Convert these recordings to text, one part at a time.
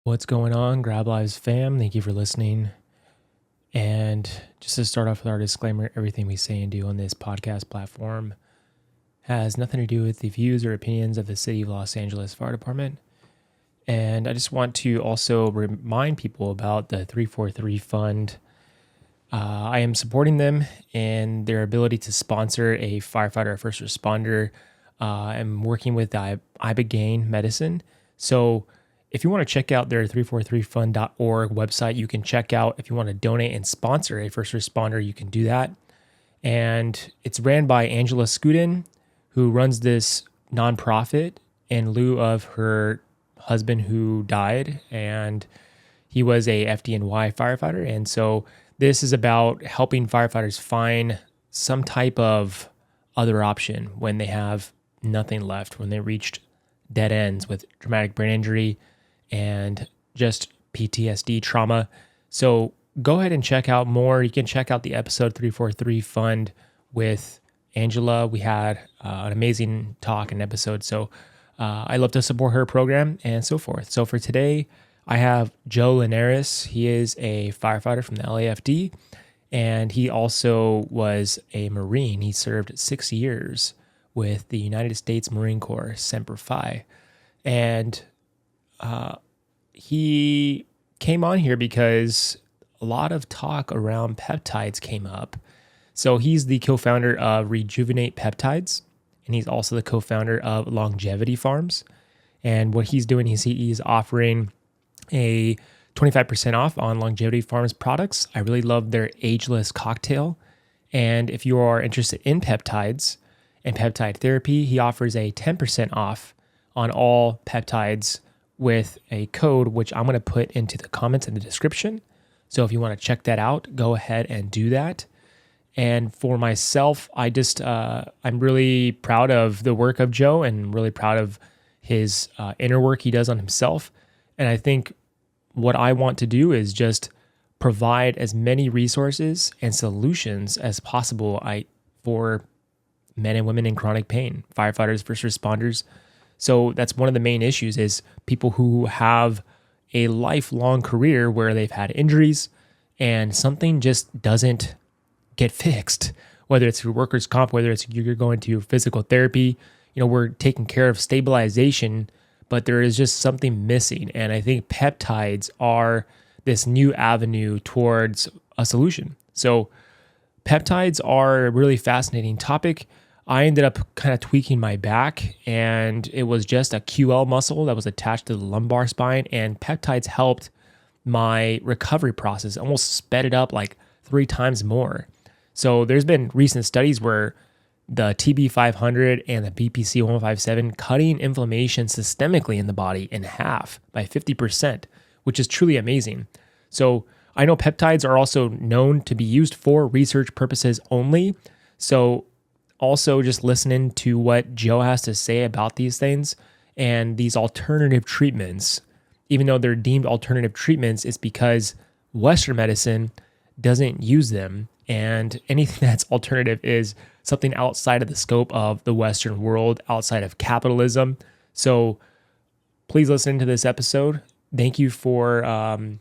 What's going on, Grab Lives fam? Thank you for listening. And just to start off with our disclaimer, everything we say and do on this podcast platform has nothing to do with the views or opinions of the City of Los Angeles Fire Department. And I just want to also remind people about the 343 Fund. I am supporting them in their ability to sponsor a firefighter or first responder. I'm working with Ibogaine Medicine. So if you want to check out their 343fund.org website, you can check out if you want to donate and sponsor a first responder, you can do that. And it's ran by Angela Scudin, who runs this nonprofit in lieu of her husband who died, and he was a FDNY firefighter. And so this is about helping firefighters find some type of other option when they have nothing left, when they reached dead ends with traumatic brain injury and just PTSD trauma. So go ahead and check out more. You can check out the episode 343 Fund with Angela. We had an amazing talk and episode. So I love to support her program and so forth. So for today, I have Joe Linares. He is a firefighter from the LAFD, and he also was a Marine. He served 6 years with the United States Marine Corps, Semper Fi. And he came on here because a lot of talk around peptides came up. So he's the co-founder of Rejuvenate Peptides, and he's also the co-founder of Longevity Farms. And what he's doing is he's offering a 25% off on Longevity Farms products. I really love their ageless cocktail. And if you are interested in peptides and peptide therapy, he offers a 10% off on all peptides with a code, which I'm going to put into the comments in the description. So if you want to check that out, go ahead and do that. And for myself, I'm really proud of the work of Joe and really proud of his inner work he does on himself. And I think what I want to do is just provide as many resources and solutions as possible for men and women in chronic pain, firefighters, first responders. So that's one of the main issues is people who have a lifelong career where they've had injuries and something just doesn't get fixed, whether it's through workers' comp, whether it's you're going to physical therapy, we're taking care of stabilization, but there is just something missing. And I think peptides are this new avenue towards a solution. So peptides are a really fascinating topic. I ended up kind of tweaking my back, and it was just a QL muscle that was attached to the lumbar spine, and peptides helped my recovery process, almost sped it up like 3 times more. So there's been recent studies where the TB-500 and the BPC-157 cutting inflammation systemically in the body in half by 50%, which is truly amazing. So I know peptides are also known to be used for research purposes only. So also just listening to what Joe has to say about these things and these alternative treatments, even though they're deemed alternative treatments, it's because Western medicine doesn't use them. And anything that's alternative is something outside of the scope of the Western world, outside of capitalism. So please listen to this episode. Thank you for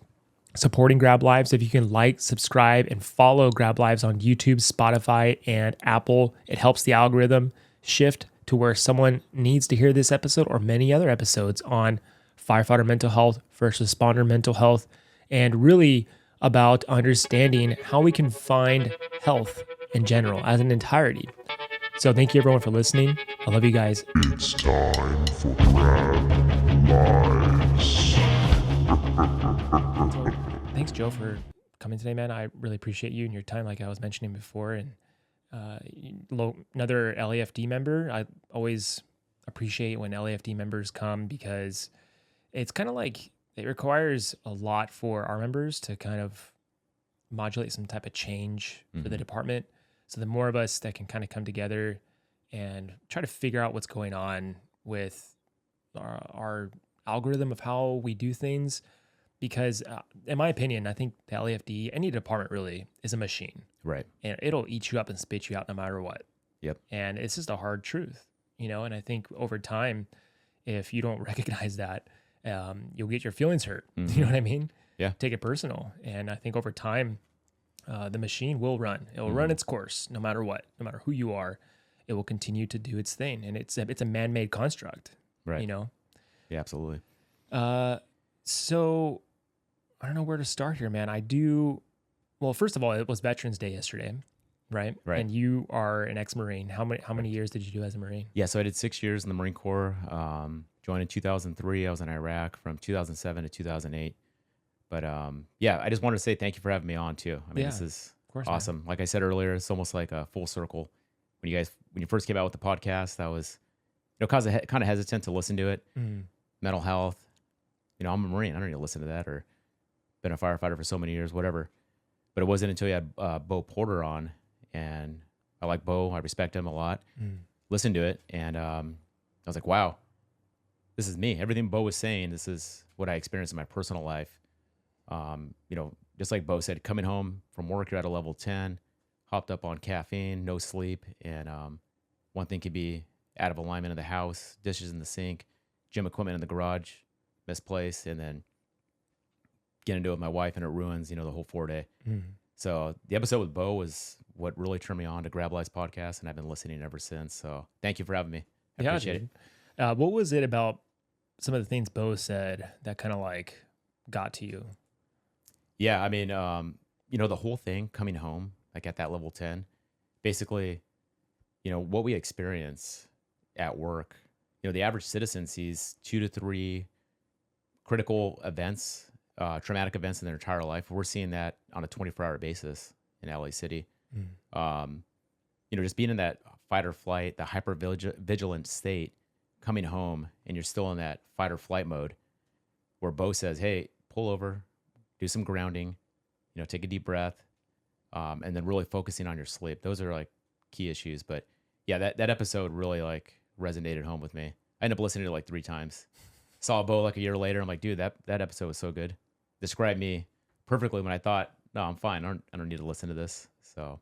supporting Grab Lives. If you can like, subscribe, and follow Grab Lives on YouTube, Spotify, and Apple, it helps the algorithm shift to where someone needs to hear this episode or many other episodes on firefighter mental health, first responder mental health, and really about understanding how we can find health in general as an entirety. So thank you everyone for listening. I love you guys. It's time for Grab Lives. Thanks, Joe, for coming today, man. I really appreciate you and your time, like I was mentioning before. And another LAFD member, I always appreciate when LAFD members come because it's kind of like it requires a lot for our members to kind of modulate some type of change for the department. So the more of us that can kind of come together and try to figure out what's going on with our algorithm of how we do things, because in my opinion, I think the LAFD, any department really, is a machine. Right. And it'll eat you up and spit you out no matter what. Yep. And it's just a hard truth, and I think over time, if you don't recognize that, you'll get your feelings hurt. Mm-hmm. You know what I mean? Yeah. Take it personal. And I think over time, the machine will run. It will run its course no matter what, no matter who you are. It will continue to do its thing. And it's a man-made construct, Right. you know? Yeah, absolutely. So I don't know where to start here, man. Well, first of all, it was Veterans Day yesterday, right? Right. And you are an ex-Marine. How many years did you do as a Marine? Yeah, so I did 6 years in the Marine Corps. Joined in 2003. I was in Iraq from 2007 to 2008. But yeah, I just wanted to say thank you for having me on too. I mean, Yeah, this is of course, awesome. Like I said earlier, it's almost like a full circle. When you first came out with the podcast, I was, kind of hesitant to listen to it. Mental health, I'm a Marine. I don't need to listen to that, or been a firefighter for so many years, whatever. But it wasn't until you had Bo Porter on, and I like Bo. I respect him a lot. Listened to it, and I was like, wow, this is me. Everything Bo was saying, this is what I experienced in my personal life. Just like Bo said, coming home from work, you're at a level 10, hopped up on caffeine, no sleep, and one thing could be out of alignment in the house, dishes in the sink, gym equipment in the garage, misplaced, and then get into it with my wife, and it ruins, the whole 4-day. So the episode with Bo was what really turned me on to Grab Life's podcast, and I've been listening ever since. So thank you for having me. I appreciate it. What was it about some of the things Bo said that kind of like got to you? Yeah, I mean, the whole thing coming home, like at that level 10, basically, what we experience at work, the average citizen sees 2 to 3 critical events, traumatic events in their entire life. We're seeing that on a 24-hour basis in LA City. Just being in that fight or flight, the hyper vigilant state, coming home, and you're still in that fight or flight mode, where Bo says, hey, pull over, do some grounding, take a deep breath, and then really focusing on your sleep. Those are like key issues. But yeah, that episode really like resonated home with me. I ended up listening to it like 3 times. Saw Bo like a year later. I'm like, dude, that episode was so good. Described me perfectly when I thought, no, I'm fine. I don't need to listen to this. So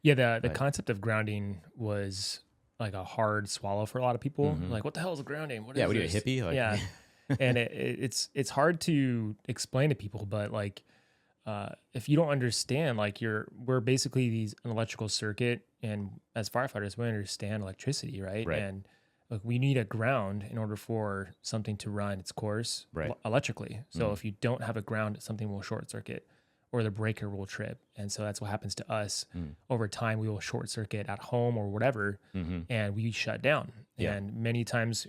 yeah, the concept of grounding was like a hard swallow for a lot of people. Like, what the hell is grounding? What are you, a hippie? Like, yeah. And it's hard to explain to people, but like if you don't understand, like we're basically an electrical circuit, and as firefighters we understand electricity, right? And like we need a ground in order for something to run its course electrically. So if you don't have a ground, something will short circuit or the breaker will trip. And so that's what happens to us. Over time we will short circuit at home or whatever, and we shut down. And many times,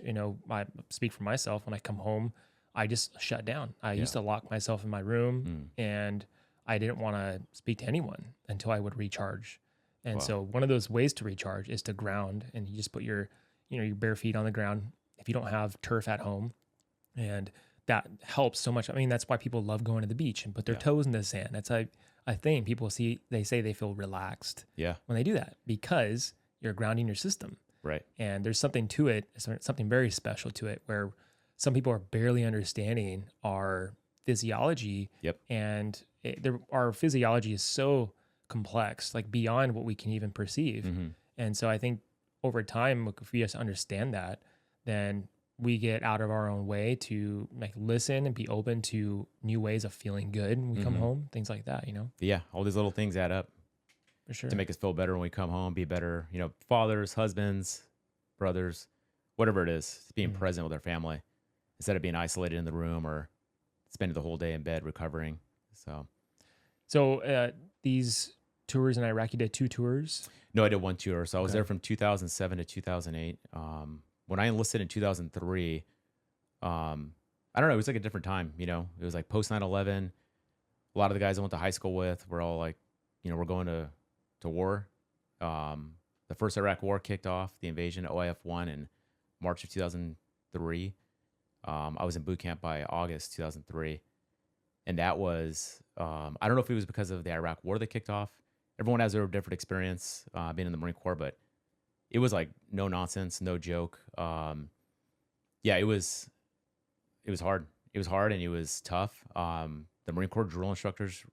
I speak for myself, when I come home, I just shut down. I used to lock myself in my room, and I didn't want to speak to anyone until I would recharge. And so one of those ways to recharge is to ground, and you just put your bare feet on the ground if you don't have turf at home. And that helps so much. I mean, that's why people love going to the beach and put their toes in the sand. That's a thing. People say they feel relaxed when they do that, because you're grounding your system. Right. And there's something to it, something very special to it, where some people are barely understanding our physiology. And our physiology is so complex, like beyond what we can even perceive. And so I think over time, if we just understand that, then we get out of our own way to like listen and be open to new ways of feeling good when we come home, things like that, Yeah, all these little things add up. For sure. To make us feel better when we come home, be better, fathers, husbands, brothers, whatever it is, being present with our family instead of being isolated in the room or spending the whole day in bed recovering. So these tours in Iraq, you did 2 tours? No, I did 1 tour. So I was there from 2007 to 2008. When I enlisted in 2003, I don't know, it was like a different time, it was like post 9/11. A lot of the guys I went to high school with were all like, we're going to war. The first Iraq war kicked off, the invasion, OIF-1 in March of 2003. I was in boot camp by August 2003. And that was, I don't know if it was because of the Iraq war that kicked off. Everyone has their different experience being in the Marine Corps, but it was like no nonsense, no joke. It was hard. It was hard and it was tough. The Marine Corps drill instructors,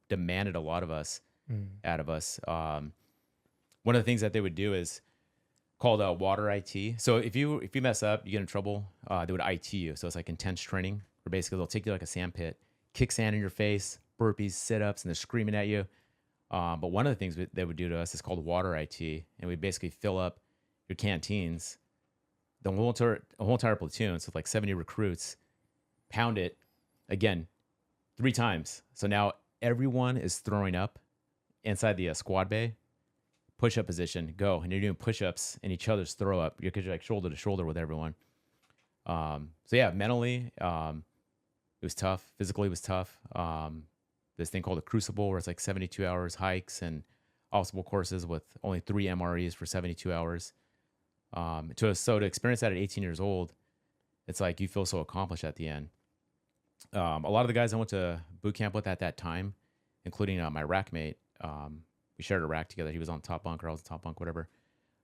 demanded a lot of us out of us. One of the things that they would do is called water IT. So if you mess up, you get in trouble, they would IT you. So it's like intense training, where basically they'll take you like a sand pit, kick sand in your face, burpees, sit-ups, and they're screaming at you. But one of the things they would do to us is called water IT, and we basically fill up your canteens, the whole entire platoon, so like 70 recruits, pound it again 3 times. So now everyone is throwing up inside the squad bay. Push-up position, go, and you're doing push-ups in each other's throw up. You're like shoulder to shoulder with everyone. So yeah, mentally, it was tough. Physically, it was tough. This thing called a crucible, where it's like 72 hours hikes and obstacle courses with only 3 MREs for 72 hours. So to experience that at 18 years old, it's like you feel so accomplished at the end. A lot of the guys I went to boot camp with at that time, including my rack mate, we shared a rack together. He was on top bunk, or I was on top bunk, whatever,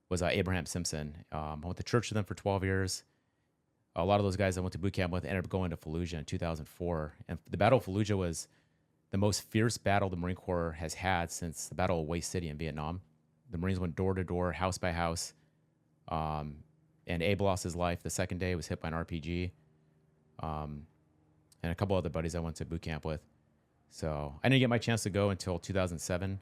was Abraham Simpson. I went to church with them for 12 years. A lot of those guys I went to boot camp with ended up going to Fallujah in 2004. And the Battle of Fallujah was the most fierce battle the Marine Corps has had since the Battle of Way City in Vietnam. The Marines went door to door, house by house. And Abe lost his life. The second day, was hit by an RPG. And a couple other buddies I went to boot camp with. So I didn't get my chance to go until 2007.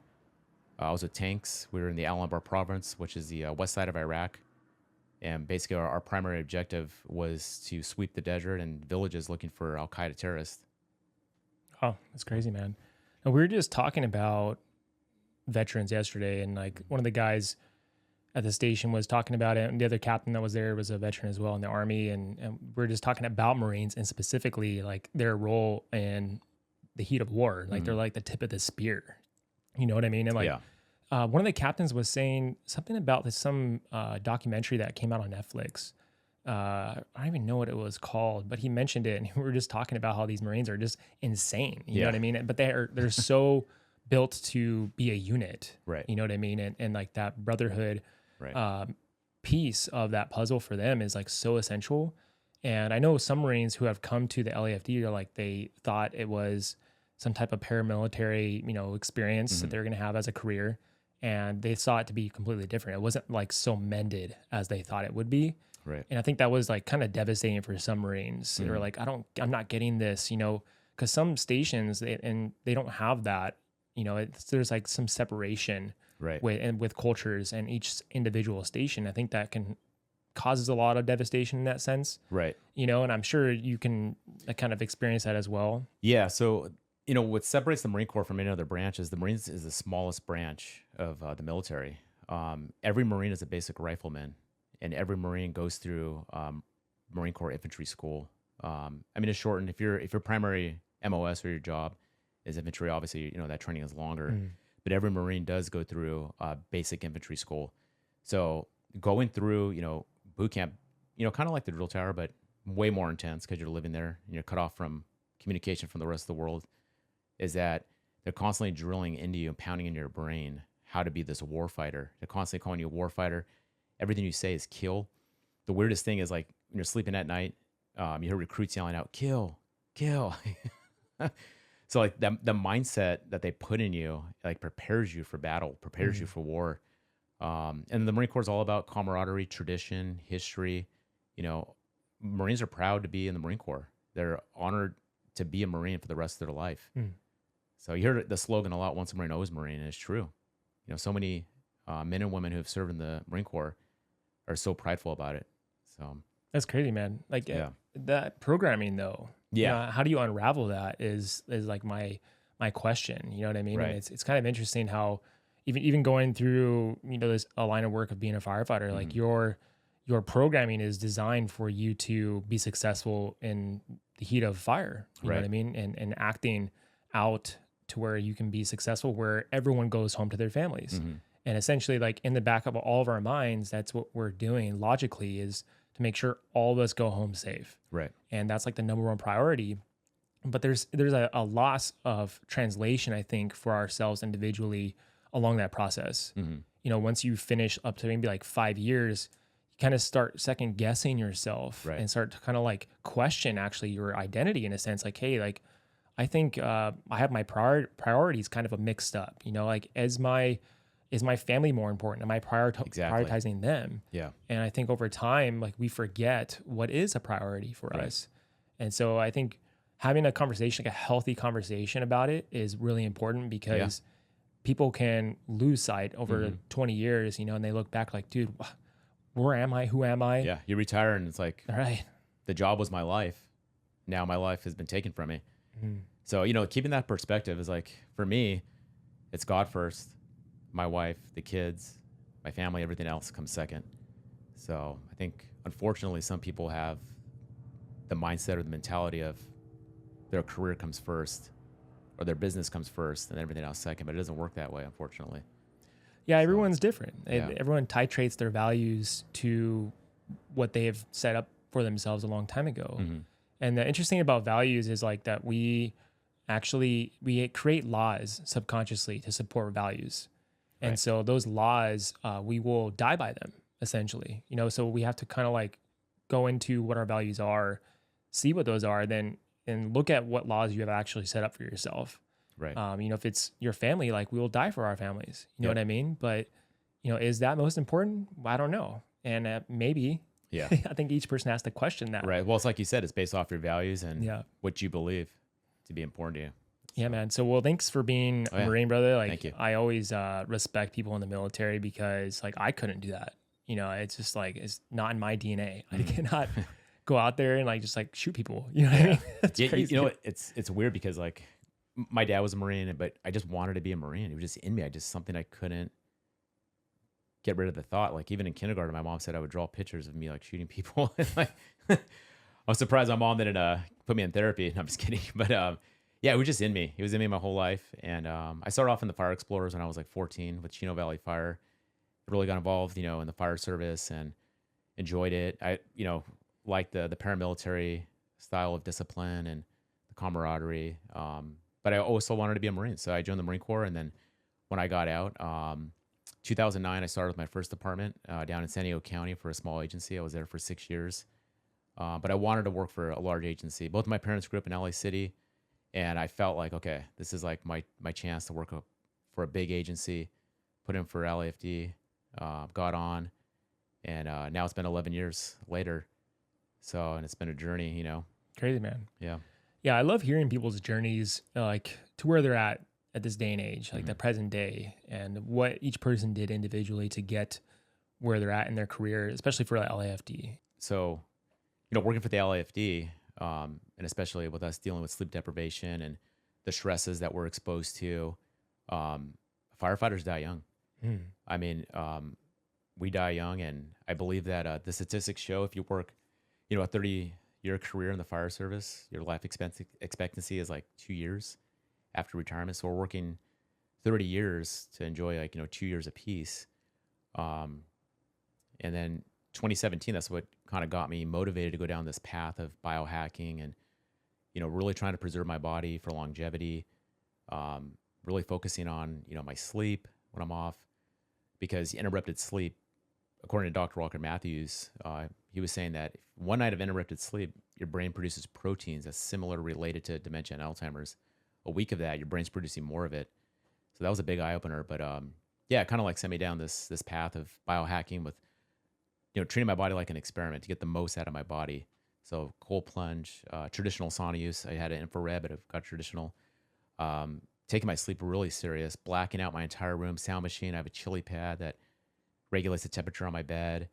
I was with tanks. We were in the Al Anbar province, which is the west side of Iraq. And basically our primary objective was to sweep the desert and villages looking for Al-Qaeda terrorists. Oh, that's crazy, man. And we were just talking about veterans yesterday, and like one of the guys at the station was talking about it, and the other captain that was there was a veteran as well in the Army. And we are just talking about Marines, and specifically like their role in the heat of war. Like they're like the tip of the spear. You know what I mean? And like, one of the captains was saying something about some documentary that came out on Netflix. I don't even know what it was called, but he mentioned it, and we were just talking about how these Marines are just insane. You know what I mean? But they're so built to be a unit, right? You know what I mean? And like that brotherhood, right. Piece of that puzzle for them is like so essential. And I know some Marines who have come to the LAFD are like, they thought it was some type of paramilitary, experience that they're going to have as a career. And they saw it to be completely different. It wasn't like so mended as they thought it would be. Right. And I think that was like kind of devastating for some Marines. They were like, I'm not getting this, because some stations, they don't have that, there's like some separation with cultures and each individual station. I think that causes a lot of devastation in that sense. Right. And I'm sure you can kind of experience that as well. Yeah. So, what separates the Marine Corps from any other branch is the Marines is the smallest branch of the military. Every Marine is a basic rifleman, and every Marine goes through Marine Corps infantry school. It's shortened. If your primary MOS or your job is infantry, obviously, that training is longer. But every Marine does go through basic infantry school. So going through, boot camp, kind of like the drill tower, but way more intense because you're living there and you're cut off from communication from the rest of the world, is that they're constantly drilling into you and pounding into your brain how to be this war fighter. They're constantly calling you a war fighter. Everything you say is kill. The weirdest thing is like when you're sleeping at night, you hear recruits yelling out, kill, kill. So like the mindset that they put in you, like prepares you for battle, prepares you for war. And the Marine Corps is all about camaraderie, tradition, history. Marines are proud to be in the Marine Corps. They're honored to be a Marine for the rest of their life. So you hear the slogan a lot, once a Marine, always a Marine, and it's true. So many men and women who have served in the Marine Corps are so prideful about it. So that's crazy, man. Like that programming though. How do you unravel that is like my question. You know what I mean? Right. And it's kind of interesting how even going through, this a line of work of being a firefighter, like your programming is designed for you to be successful in the heat of fire. You know what I mean? And acting out to where you can be successful, where everyone goes home to their families. And essentially, like in the back of all of our minds, that's what we're doing logically, is to make sure all of us go home safe. Right. And that's like the number one priority. But there's a loss of translation, I think, for ourselves individually along that process. Once you finish up to maybe like 5 years, you kind of start second guessing yourself and start to kind of like question actually your identity in a sense. Like, hey, like I think I have my priorities kind of a mixed up. Like is my family more important? Am I Exactly. prioritizing them? Yeah. And I think over time, like we forget what is a priority for us. And so I think having a conversation, like a healthy conversation about it is really important because people can lose sight over 20 years, you know, and they look back like, dude, where am I? Who am I? Yeah. You retire and it's like, All right. the job was my life. Now my life has been taken from me. So, you know, keeping that perspective is like, for me, it's God first, my wife, the kids, my family, everything else comes second. So I think, unfortunately, some people have the mindset or the mentality of their career comes first or their business comes first and everything else second, but it doesn't work that way, unfortunately. Yeah, everyone's different. Yeah. Everyone titrates their values to what they have set up for themselves a long time ago. And the interesting about values is like that we create laws subconsciously to support values. And so those laws, we will die by them essentially, you know, so we have to kind of like go into what our values are, see what those are, then and look at what laws you have actually set up for yourself. Right. You know, if it's your family, like we will die for our families, you know what I mean? But, you know, is that most important? I don't know. And maybe, Yeah. I think each person has to question that. Right. Well, it's like you said, it's based off your values and Yeah. what you believe to be important to you. Yeah, man. So, well, thanks for being a Marine, brother. Like, Thank you. I always respect people in the military because, like, I couldn't do that. You know, it's just like it's not in my DNA. I cannot go out there and like just like shoot people. You know what I mean? It's crazy. You know what? It's weird because like my dad was a Marine, but I just wanted to be a Marine. It was just in me. I just something I couldn't get rid of the thought. Like even in kindergarten, my mom said I would draw pictures of me like shooting people. Like I was surprised my mom didn't put me in therapy. No, I'm just kidding. But yeah, it was just in me. It was in me my whole life. And I started off in the Fire Explorers when I was like 14 with Chino Valley Fire. Really got involved, you know, in the fire service and enjoyed it. I, you know, liked the paramilitary style of discipline and the camaraderie. But I also wanted to be a Marine. So I joined the Marine Corps. And then when I got out, 2009, I started with my first department down in San Diego County for a small agency. I was there for 6 years. But I wanted to work for a large agency. Both of my parents grew up in LA City. And I felt like, okay, this is like my chance to work for a big agency, put in for LAFD, got on. And now it's been 11 years later. So, and it's been a journey, you know. Crazy, man. Yeah. Yeah, I love hearing people's journeys, like to where they're at this day and age, like the present day, and what each person did individually to get where they're at in their career, especially for like LAFD. So, you know, working for the LAFD, and especially with us dealing with sleep deprivation and the stresses that we're exposed to, firefighters die young. I mean, we die young, and I believe that the statistics show if you work, you know, a 30-year career in the fire service, your life expectancy is like 2 years after retirement. So we're working 30 years to enjoy like, you know, 2 years apiece. And then 2017, that's what kind of got me motivated to go down this path of biohacking and, you know, really trying to preserve my body for longevity, really focusing on, you know, my sleep when I'm off, because interrupted sleep, according to Dr. Walker Matthews, he was saying that one night of interrupted sleep, your brain produces proteins that's similar related to dementia and Alzheimer's. A week of that, your brain's producing more of it. So that was a big eye opener. But yeah, it kind of like sent me down this path of biohacking with, you know, treating my body like an experiment to get the most out of my body. So cold plunge, traditional sauna use. I had an infrared, but I've got traditional. Taking my sleep really serious, blacking out my entire room, sound machine. I have a chili pad that regulates the temperature on my bed.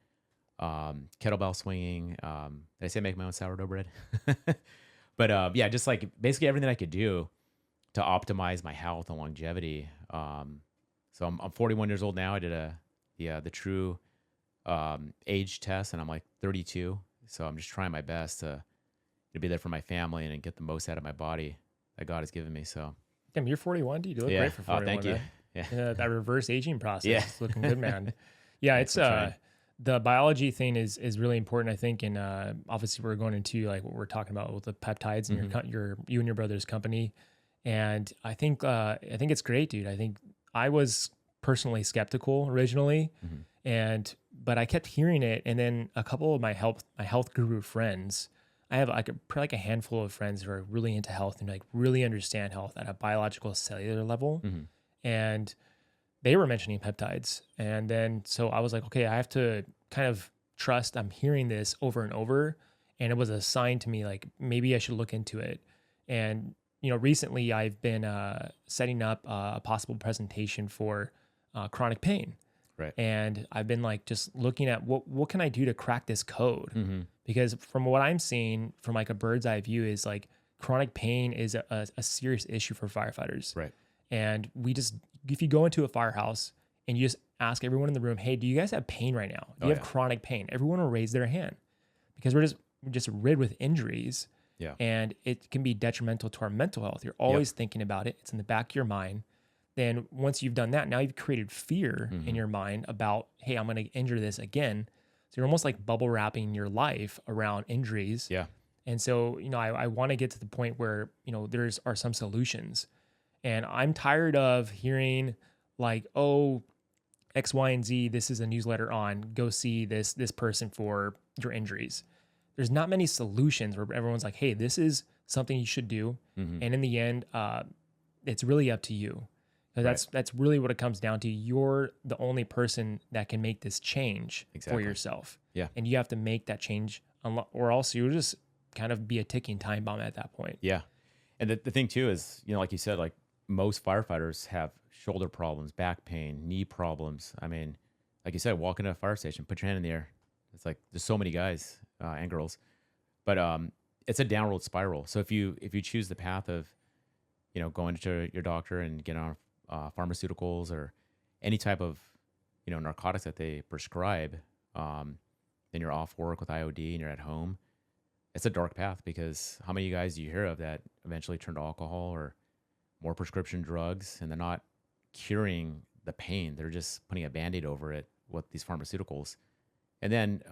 Kettlebell swinging. Did I say make my own sourdough bread? But yeah, just like basically everything I could do to optimize my health and longevity. So I'm 41 years old now. I did the true age test, and I'm like 32. So I'm just trying my best to be there for my family and get the most out of my body that God has given me. So. Damn, you're 41, dude. You look great for 41. Thank you. Man. Yeah. That reverse aging process is looking good, man. Yeah, it's the biology thing is really important, I think, and obviously we're going into like what we're talking about with the peptides and you and your brother's company, and I think it's great, dude. I think I was personally skeptical originally, but I kept hearing it, and then a couple of my health guru friends. I have like a handful of friends who are really into health and like really understand health at a biological cellular level. And they were mentioning peptides. And then so I was like, okay, I have to kind of trust I'm hearing this over and over. And it was a sign to me like maybe I should look into it. And, recently I've been setting up a possible presentation for chronic pain. Right. And I've been like just looking at what can I do to crack this code? Mm-hmm. Because from what I'm seeing from like a bird's eye view is like chronic pain is a serious issue for firefighters. Right. And if you go into a firehouse and you just ask everyone in the room, hey, do you guys have pain right now? Do you have chronic pain? Everyone will raise their hand because we're just rid with injuries. Yeah. And it can be detrimental to our mental health. You're always thinking about it. It's in the back of your mind. Then once you've done that, now you've created fear in your mind about, hey, I'm going to injure this again. So you're almost like bubble wrapping your life around injuries. Yeah. And so, I want to get to the point where, there are some solutions. And I'm tired of hearing like, oh, X, Y, and Z, this is a newsletter on, go see this person for your injuries. There's not many solutions where everyone's like, hey, this is something you should do. And in the end, it's really up to you. That's really what it comes down to. You're the only person that can make this change for yourself. Yeah. And you have to make that change or else you'll just kind of be a ticking time bomb at that point. Yeah. And the thing too is, like you said, like most firefighters have shoulder problems, back pain, knee problems. I mean, like you said, walk into a fire station, put your hand in the air. It's like there's so many guys and girls, but it's a downward spiral. So if you choose the path of, going to your doctor and getting on pharmaceuticals or any type of, narcotics that they prescribe, then you're off work with IOD and you're at home. It's a dark path because how many guys do you hear of that eventually turn to alcohol or more prescription drugs, and they're not curing the pain. They're just putting a Band-Aid over it with these pharmaceuticals. And then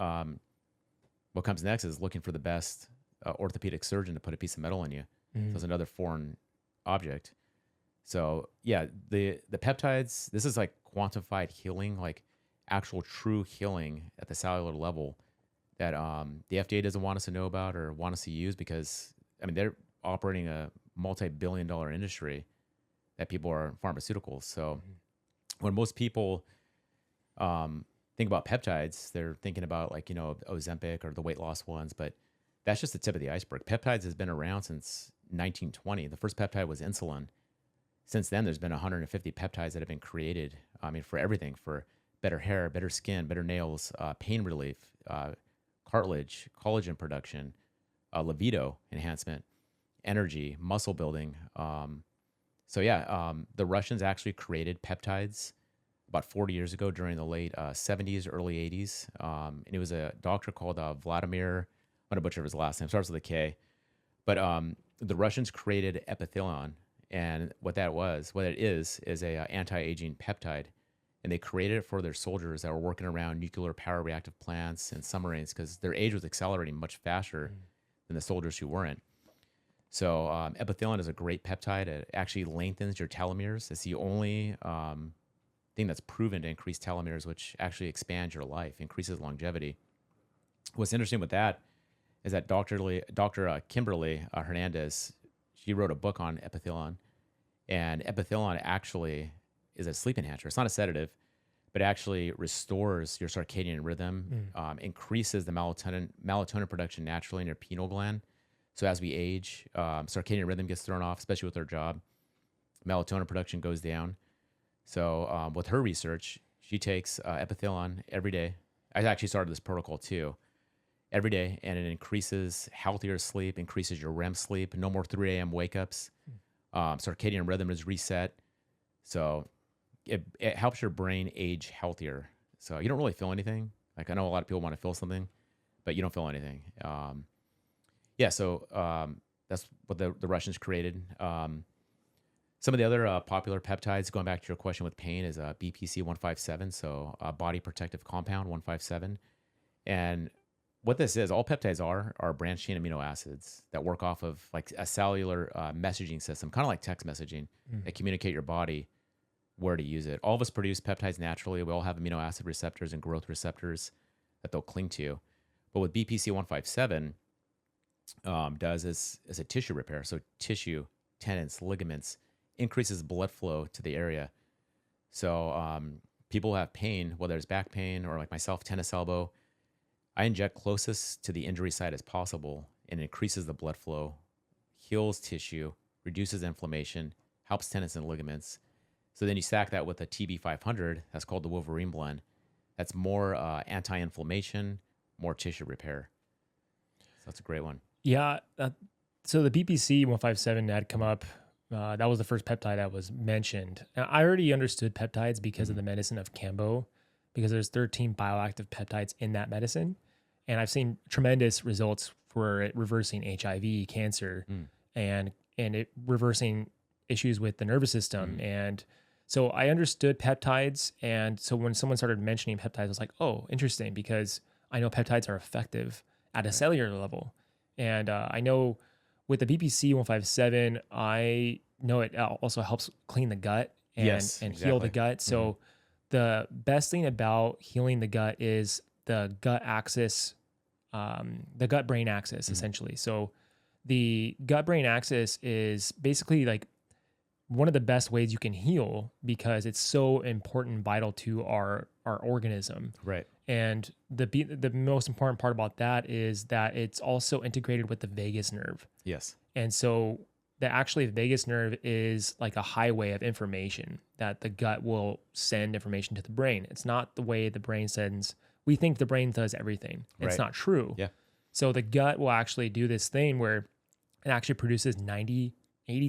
what comes next is looking for the best orthopedic surgeon to put a piece of metal in you. So it's another foreign object. So yeah, the peptides, this is like quantified healing, like actual true healing at the cellular level that the FDA doesn't want us to know about or want us to use because, I mean, they're operating a multi-billion-dollar industry that people are pharmaceuticals. So when most people think about peptides, they're thinking about like, Ozempic or the weight loss ones, but that's just the tip of the iceberg. Peptides has been around since 1920. The first peptide was insulin. Since then, there's been 150 peptides that have been created. I mean, for everything, for better hair, better skin, better nails, pain relief, cartilage, collagen production, libido enhancement, energy, muscle building. The Russians actually created peptides about 40 years ago during the late 70s, early 80s. And it was a doctor called Vladimir, I'm going to butcher his last name, starts with a K. But the Russians created epithelion. And what it is a anti-aging peptide. And they created it for their soldiers that were working around nuclear power reactive plants and submarines because their age was accelerating much faster than the soldiers who weren't. So epithelion is a great peptide. It actually lengthens your telomeres. It's the only thing that's proven to increase telomeres, which actually expands your life, increases longevity. What's interesting with that is that Dr. Kimberly Hernandez, she wrote a book on epithelion, and epithelion actually is a sleep enhancer. It's not a sedative, but actually restores your circadian rhythm, increases the melatonin production naturally in your pineal gland. So as we age, circadian rhythm gets thrown off, especially with our job. Melatonin production goes down. So with her research, she takes epithelion every day. I actually started this protocol too. Every day, and it increases healthier sleep, increases your REM sleep, no more 3 a.m. wake-ups. Circadian rhythm is reset. So it helps your brain age healthier. So you don't really feel anything. Like I know a lot of people want to feel something, but you don't feel anything. So that's what the Russians created. Some of the other popular peptides, going back to your question with pain, is BPC-157, so body protective compound 157. And what this is, all peptides are branched chain amino acids that work off of like a cellular messaging system, kind of like text messaging, that communicate your body where to use it. All of us produce peptides naturally. We all have amino acid receptors and growth receptors that they'll cling to. But what BPC-157 does is a tissue repair. So tissue, tendons, ligaments, increases blood flow to the area. So people who have pain, whether it's back pain or like myself, tennis elbow, I inject closest to the injury site as possible and increases the blood flow, heals tissue, reduces inflammation, helps tendons and ligaments. So then you stack that with a TB-500, that's called the Wolverine blend. That's more anti-inflammation, more tissue repair. So that's a great one. Yeah. So the BPC-157 had come up. That was the first peptide that was mentioned. And I already understood peptides because of the medicine of Cambo, because there's 13 bioactive peptides in that medicine. And I've seen tremendous results for it reversing HIV, cancer, and it reversing issues with the nervous system. And so I understood peptides. And so when someone started mentioning peptides, I was like, oh, interesting, because I know peptides are effective at a cellular level. And I know with the BPC-157, I know it also helps clean the gut and heal the gut. So the best thing about healing the gut is the gut axis, the gut-brain axis, essentially. So the gut-brain axis is basically like one of the best ways you can heal because it's so important, vital to our organism. Right. And the most important part about that is that it's also integrated with the vagus nerve. Yes. And so the vagus nerve is like a highway of information that the gut will send information to the brain. It's not the way the brain sends. We think the brain does everything. It's not true. Yeah. So the gut will actually do this thing where it actually produces 80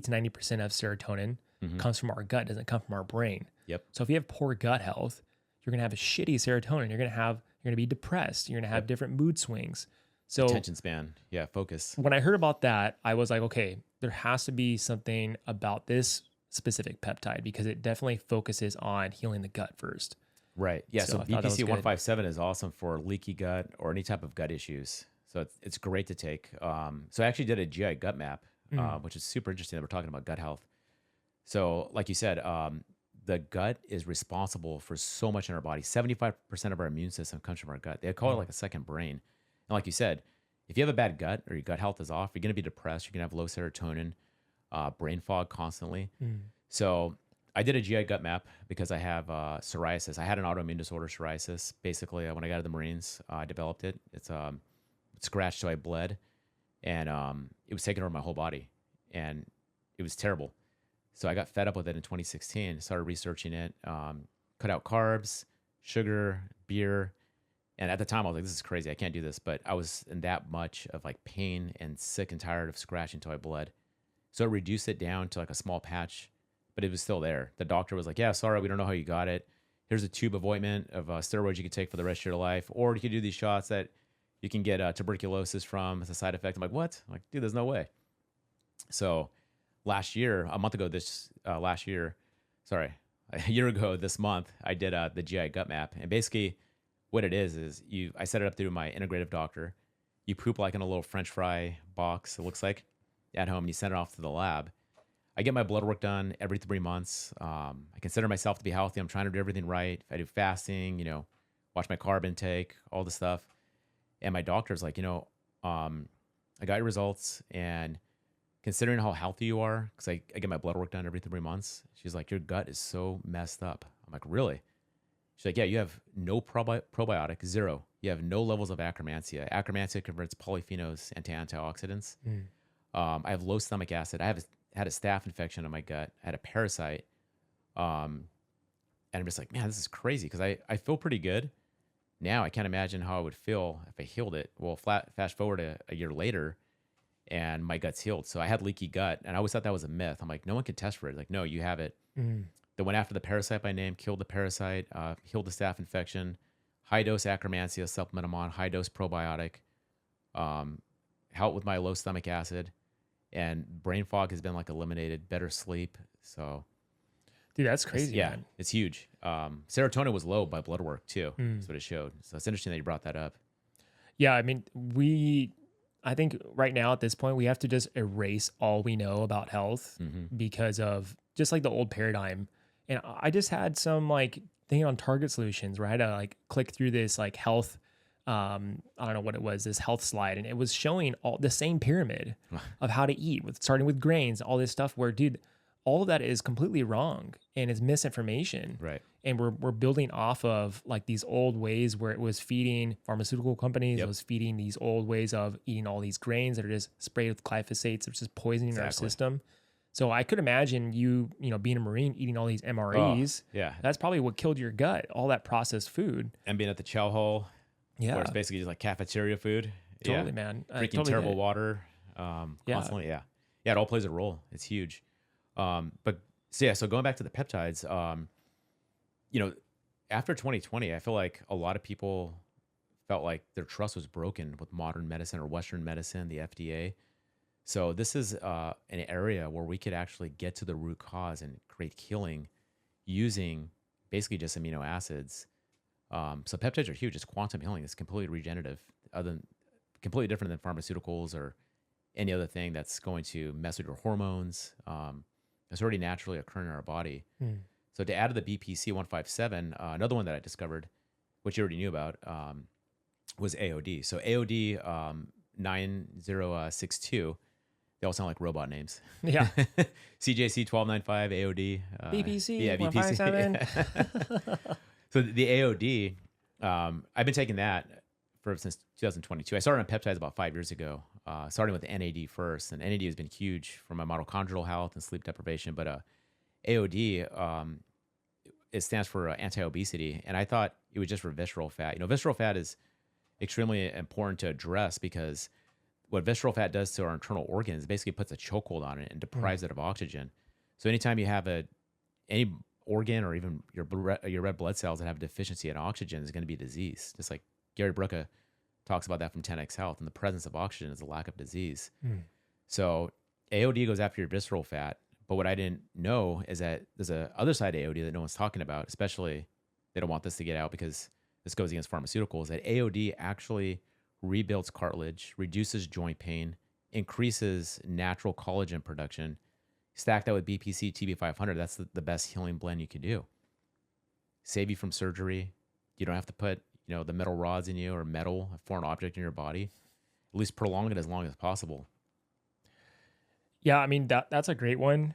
to 90% of serotonin comes from our gut, doesn't come from our brain. Yep. So if you have poor gut health, you're going to have a shitty serotonin. You're going to be depressed. You're going to have different mood swings. So attention span. Yeah. Focus. when I heard about that, I was like, okay, there has to be something about this specific peptide because it definitely focuses on healing the gut first. Right. Yeah. So I thought that was good. BPC-157 is awesome for leaky gut or any type of gut issues. So it's great to take. So I actually did a GI gut map, which is super interesting that we're talking about gut health. So like you said, the gut is responsible for so much in our body. 75% of our immune system comes from our gut. They call it like a second brain. And like you said, if you have a bad gut or your gut health is off, you're going to be depressed. You're going to have low serotonin, brain fog constantly. So I did a GI gut map because I have psoriasis. I had an autoimmune disorder, psoriasis. Basically, when I got out of the Marines, I developed it. It's scratched, so I bled, and it was taking over my whole body, and it was terrible. So I got fed up with it in 2016. Started researching it, cut out carbs, sugar, beer, and at the time I was like, "This is crazy. I can't do this." But I was in that much of like pain and sick and tired of scratching until I bled. So I reduced it down to like a small patch, but it was still there. The doctor was like, "Yeah, sorry, we don't know how you got it. Here's a tube of ointment of steroids you could take for the rest of your life, or you could do these shots that you can get tuberculosis from as a side effect." I'm like, "What?" I'm like, dude, there's no way. So a year ago this month, I did the GI gut map. And basically what it is I set it up through my integrative doctor. You poop like in a little French fry box, it looks like, at home, and you send it off to the lab. I get my blood work done every 3 months. I consider myself to be healthy. I'm trying to do everything right. I do fasting, watch my carb intake, all the stuff. And my doctor's like, I got your results, and considering how healthy you are, because I get my blood work done every 3 months, she's like, your gut is so messed up. I'm like, really? She's like, yeah, you have no probiotic, zero. You have no levels of Akkermansia. Akkermansia converts polyphenols into antioxidants. I have low stomach acid. I had a staph infection in my gut. I had a parasite. And I'm just like, man, this is crazy because I feel pretty good. Now I can't imagine how I would feel if I healed it. Well, fast forward a year later, and my gut's healed. So I had leaky gut, and I always thought that was a myth. I'm like, no one can test for it. Like, no, you have it. Then went after the parasite by name, killed the parasite, healed the staph infection, high dose Akkermansia, supplement them on, high dose probiotic, helped with my low stomach acid, and brain fog has been like eliminated, better sleep. So, dude, that's crazy. Yeah, man. it's huge. Serotonin was low by blood work too. That's what it showed. So it's interesting that you brought that up. Yeah, I mean, I think right now at this point, we have to just erase all we know about health because of just like the old paradigm. And I just had some like thing on Target Solutions where I had to like click through this like health, I don't know what it was, this health slide. And it was showing all the same pyramid of how to eat, starting with grains, all this stuff where, dude, all of that is completely wrong and it's misinformation. Right. And we're building off of like these old ways where it was feeding pharmaceutical companies, it was feeding these old ways of eating all these grains that are just sprayed with glyphosates, which is poisoning our system. So I could imagine you know, being a Marine, eating all these MREs. Yeah. That's probably what killed your gut, all that processed food. And being at the chow hall, where it's basically just like cafeteria food. Totally, man. Drinking totally terrible water constantly. Yeah, it all plays a role. It's huge. So going back to the peptides, you know, after 2020, I feel like a lot of people felt like their trust was broken with modern medicine or Western medicine, the FDA. So this is an area where we could actually get to the root cause and create healing using basically just amino acids. So peptides are huge. It's quantum healing. It's completely regenerative, completely different than pharmaceuticals or any other thing that's going to mess with your hormones. It's already naturally occurring in our body. So to add to the BPC-157, another one that I discovered, which you already knew about, was AOD. So AOD 9062, they all sound like robot names. Yeah. CJC 1295, AOD. BPC-157. So the AOD, I've been taking that since 2022. I started on peptides about 5 years ago, starting with the NAD first. And NAD has been huge for my mitochondrial health and sleep deprivation. But AOD, it stands for anti-obesity. And I thought it was just for visceral fat. You know, visceral fat is extremely important to address because what visceral fat does to our internal organs basically puts a chokehold on it and deprives it of oxygen. So anytime you have any organ or even your red blood cells that have a deficiency in oxygen is going to be disease. Just like Gary Brucka talks about that from 10X Health, and the presence of oxygen is a lack of disease. So AOD goes after your visceral fat, but what I didn't know is that there's a other side of AOD that no one's talking about, especially they don't want this to get out because this goes against pharmaceuticals, that AOD actually rebuilds cartilage, reduces joint pain, increases natural collagen production. Stack that with BPC TB-500, that's the best healing blend you can do. Save you from surgery. You don't have to put, you know, the metal rods in you or metal, a foreign object in your body. At least prolong it as long as possible. Yeah, I mean, that's a great one.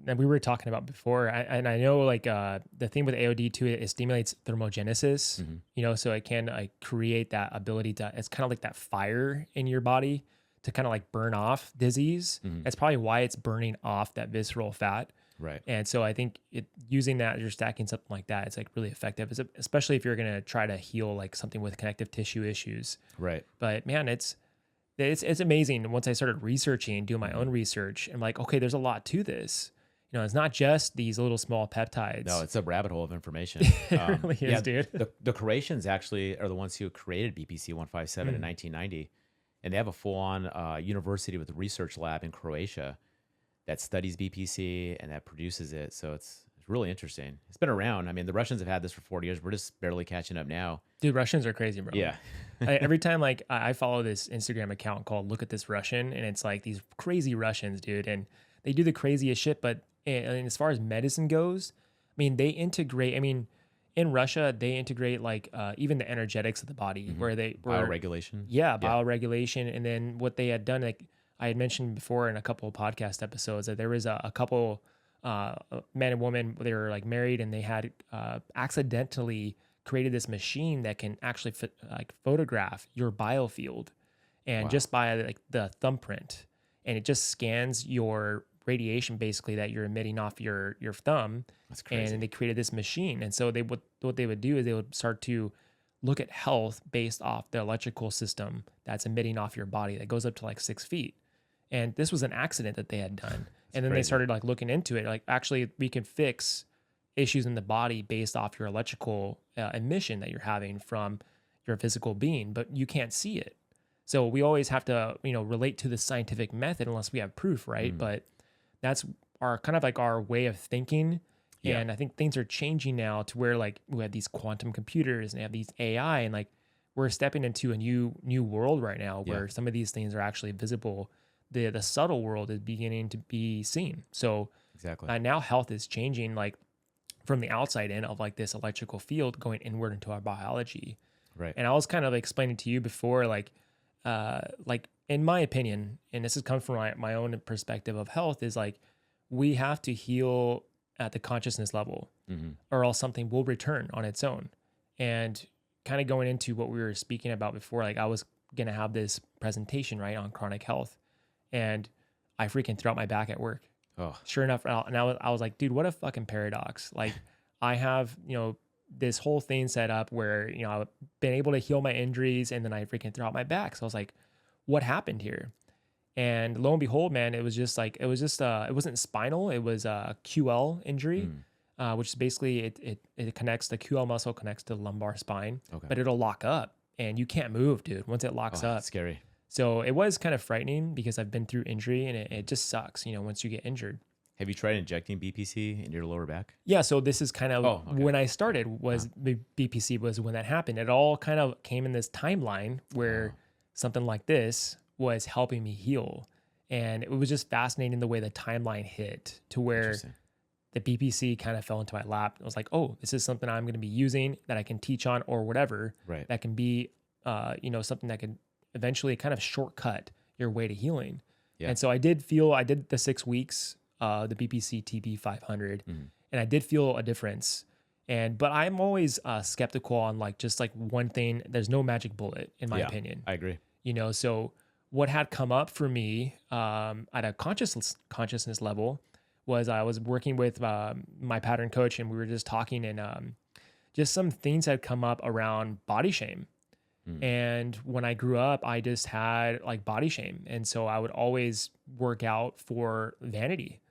That we were talking about before. And I know like the thing with AOD too, it stimulates thermogenesis, you know, so it can like create that ability to, it's kind of like that fire in your body to kind of like burn off disease. That's probably why it's burning off that visceral fat. Right. And so I think using that, you're stacking something like that, it's like really effective, especially if you're going to try to heal like something with connective tissue issues. Right. But man, it's amazing. Once I started researching, doing my own research, I'm like, okay, there's a lot to this. You know, it's not just these little small peptides. No, it's a rabbit hole of information. It really is, dude. The Croatians actually are the ones who created BPC-157 in 1990. And they have a full-on university with a research lab in Croatia that studies BPC and that produces it. So it's really interesting. It's been around. I mean, the Russians have had this for 40 years. We're just barely catching up now. Dude, Russians are crazy, bro. Yeah. Every time like I follow this Instagram account called Look at This Russian, and it's like these crazy Russians, dude. And they do the craziest shit. But and as far as medicine goes, I mean, they integrate, I mean, in Russia, they integrate like even the energetics of the body where they were bioregulation. Yeah, bioregulation. And then what they had done, like I had mentioned before in a couple of podcast episodes, that there was a couple man and woman, they were like married, and they had accidentally created this machine that can actually photograph your biofield, and just by like the thumbprint, and it just scans your radiation basically that you're emitting off your thumb. That's crazy. And they created this machine. And so what they would do is they would start to look at health based off the electrical system that's emitting off your body that goes up to like 6 feet. And this was an accident that they had done. And then they started like looking into it, like actually we can fix issues in the body based off your electrical emission that you're having from your physical being, but you can't see it. So we always have to, you know, relate to the scientific method unless we have proof, right? But that's our kind of like our way of thinking. Yeah. And I think things are changing now to where like we have these quantum computers and they have these AI, and like we're stepping into a new world right now where some of these things are actually visible. The subtle world is beginning to be seen. So exactly. Now health is changing like from the outside in of like this electrical field going inward into our biology. Right. And I was kind of explaining to you before, like in my opinion, and this has come from my own perspective of health, is like we have to heal at the consciousness level, or else something will return on its own. And kind of going into what we were speaking about before, like I was going to have this presentation, right, on chronic health, and I freaking threw out my back at work. Oh, Sure enough, and I was like, dude, what a fucking paradox. Like I have, this whole thing set up where, I've been able to heal my injuries, and then I freaking threw out my back. So I was like, what happened here? And lo and behold, man, it wasn't spinal. It was a QL injury, which is basically it connects, the QL muscle connects to the lumbar spine, but it'll lock up and you can't move, dude, once it locks up. That's scary. So it was kind of frightening because I've been through injury, and it just sucks, once you get injured. Have you tried injecting BPC in your lower back? Yeah. So this is kind of when I started was the BPC was when that happened. It all kind of came in this timeline where something like this was helping me heal. And it was just fascinating the way the timeline hit to where the BPC kind of fell into my lap. I was like, oh, this is something I'm going to be using that I can teach on or whatever. Right. That can be, something that could eventually kind of shortcut your way to healing. Yeah. And so I did the 6 weeks, the BPC TB-500, and I did feel a difference. But I'm always skeptical on just one thing. There's no magic bullet in my opinion. I agree. So what had come up for me at a consciousness level was I was working with my pattern coach, and we were just talking, and just some things had come up around body shame. And when I grew up, I just had body shame. And so I would always work out for vanity.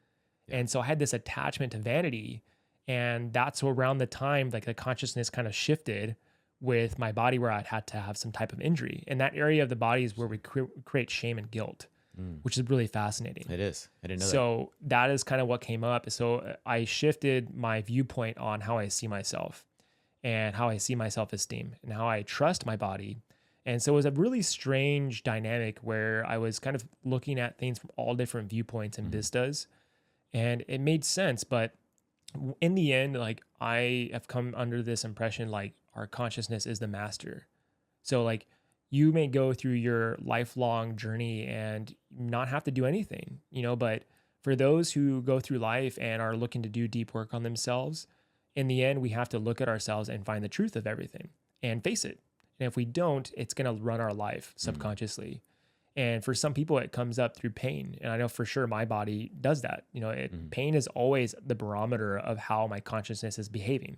Yeah. And so I had this attachment to vanity. And that's around the time the consciousness kind of shifted with my body, where I'd had to have some type of injury. And that area of the body is where we create shame and guilt, which is really fascinating. It is. I didn't know that. So that is kind of what came up. So I shifted my viewpoint on how I see myself and how I see my self-esteem and how I trust my body. And so it was a really strange dynamic where I was kind of looking at things from all different viewpoints and vistas, and it made sense. But in the end, I have come under this impression, our consciousness is the master. So you may go through your lifelong journey and not have to do anything, but for those who go through life and are looking to do deep work on themselves, in the end, we have to look at ourselves and find the truth of everything and face it. And if we don't, it's going to run our life subconsciously. And for some people, it comes up through pain. And I know for sure my body does that. Pain is always the barometer of how my consciousness is behaving.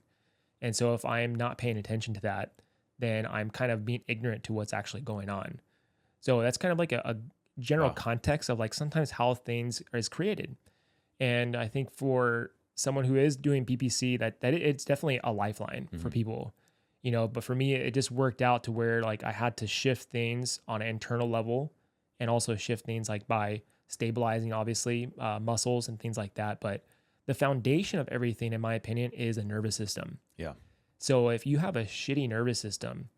And so if I am not paying attention to that, then I'm kind of being ignorant to what's actually going on. So that's kind of a general context of sometimes how things is created. And I think for someone who is doing BPC, that it's definitely a lifeline for people, but for me, it just worked out to where I had to shift things on an internal level, and also shift things by stabilizing, obviously, muscles and things like that. But the foundation of everything, in my opinion, is the nervous system. Yeah. So if you have a shitty nervous system,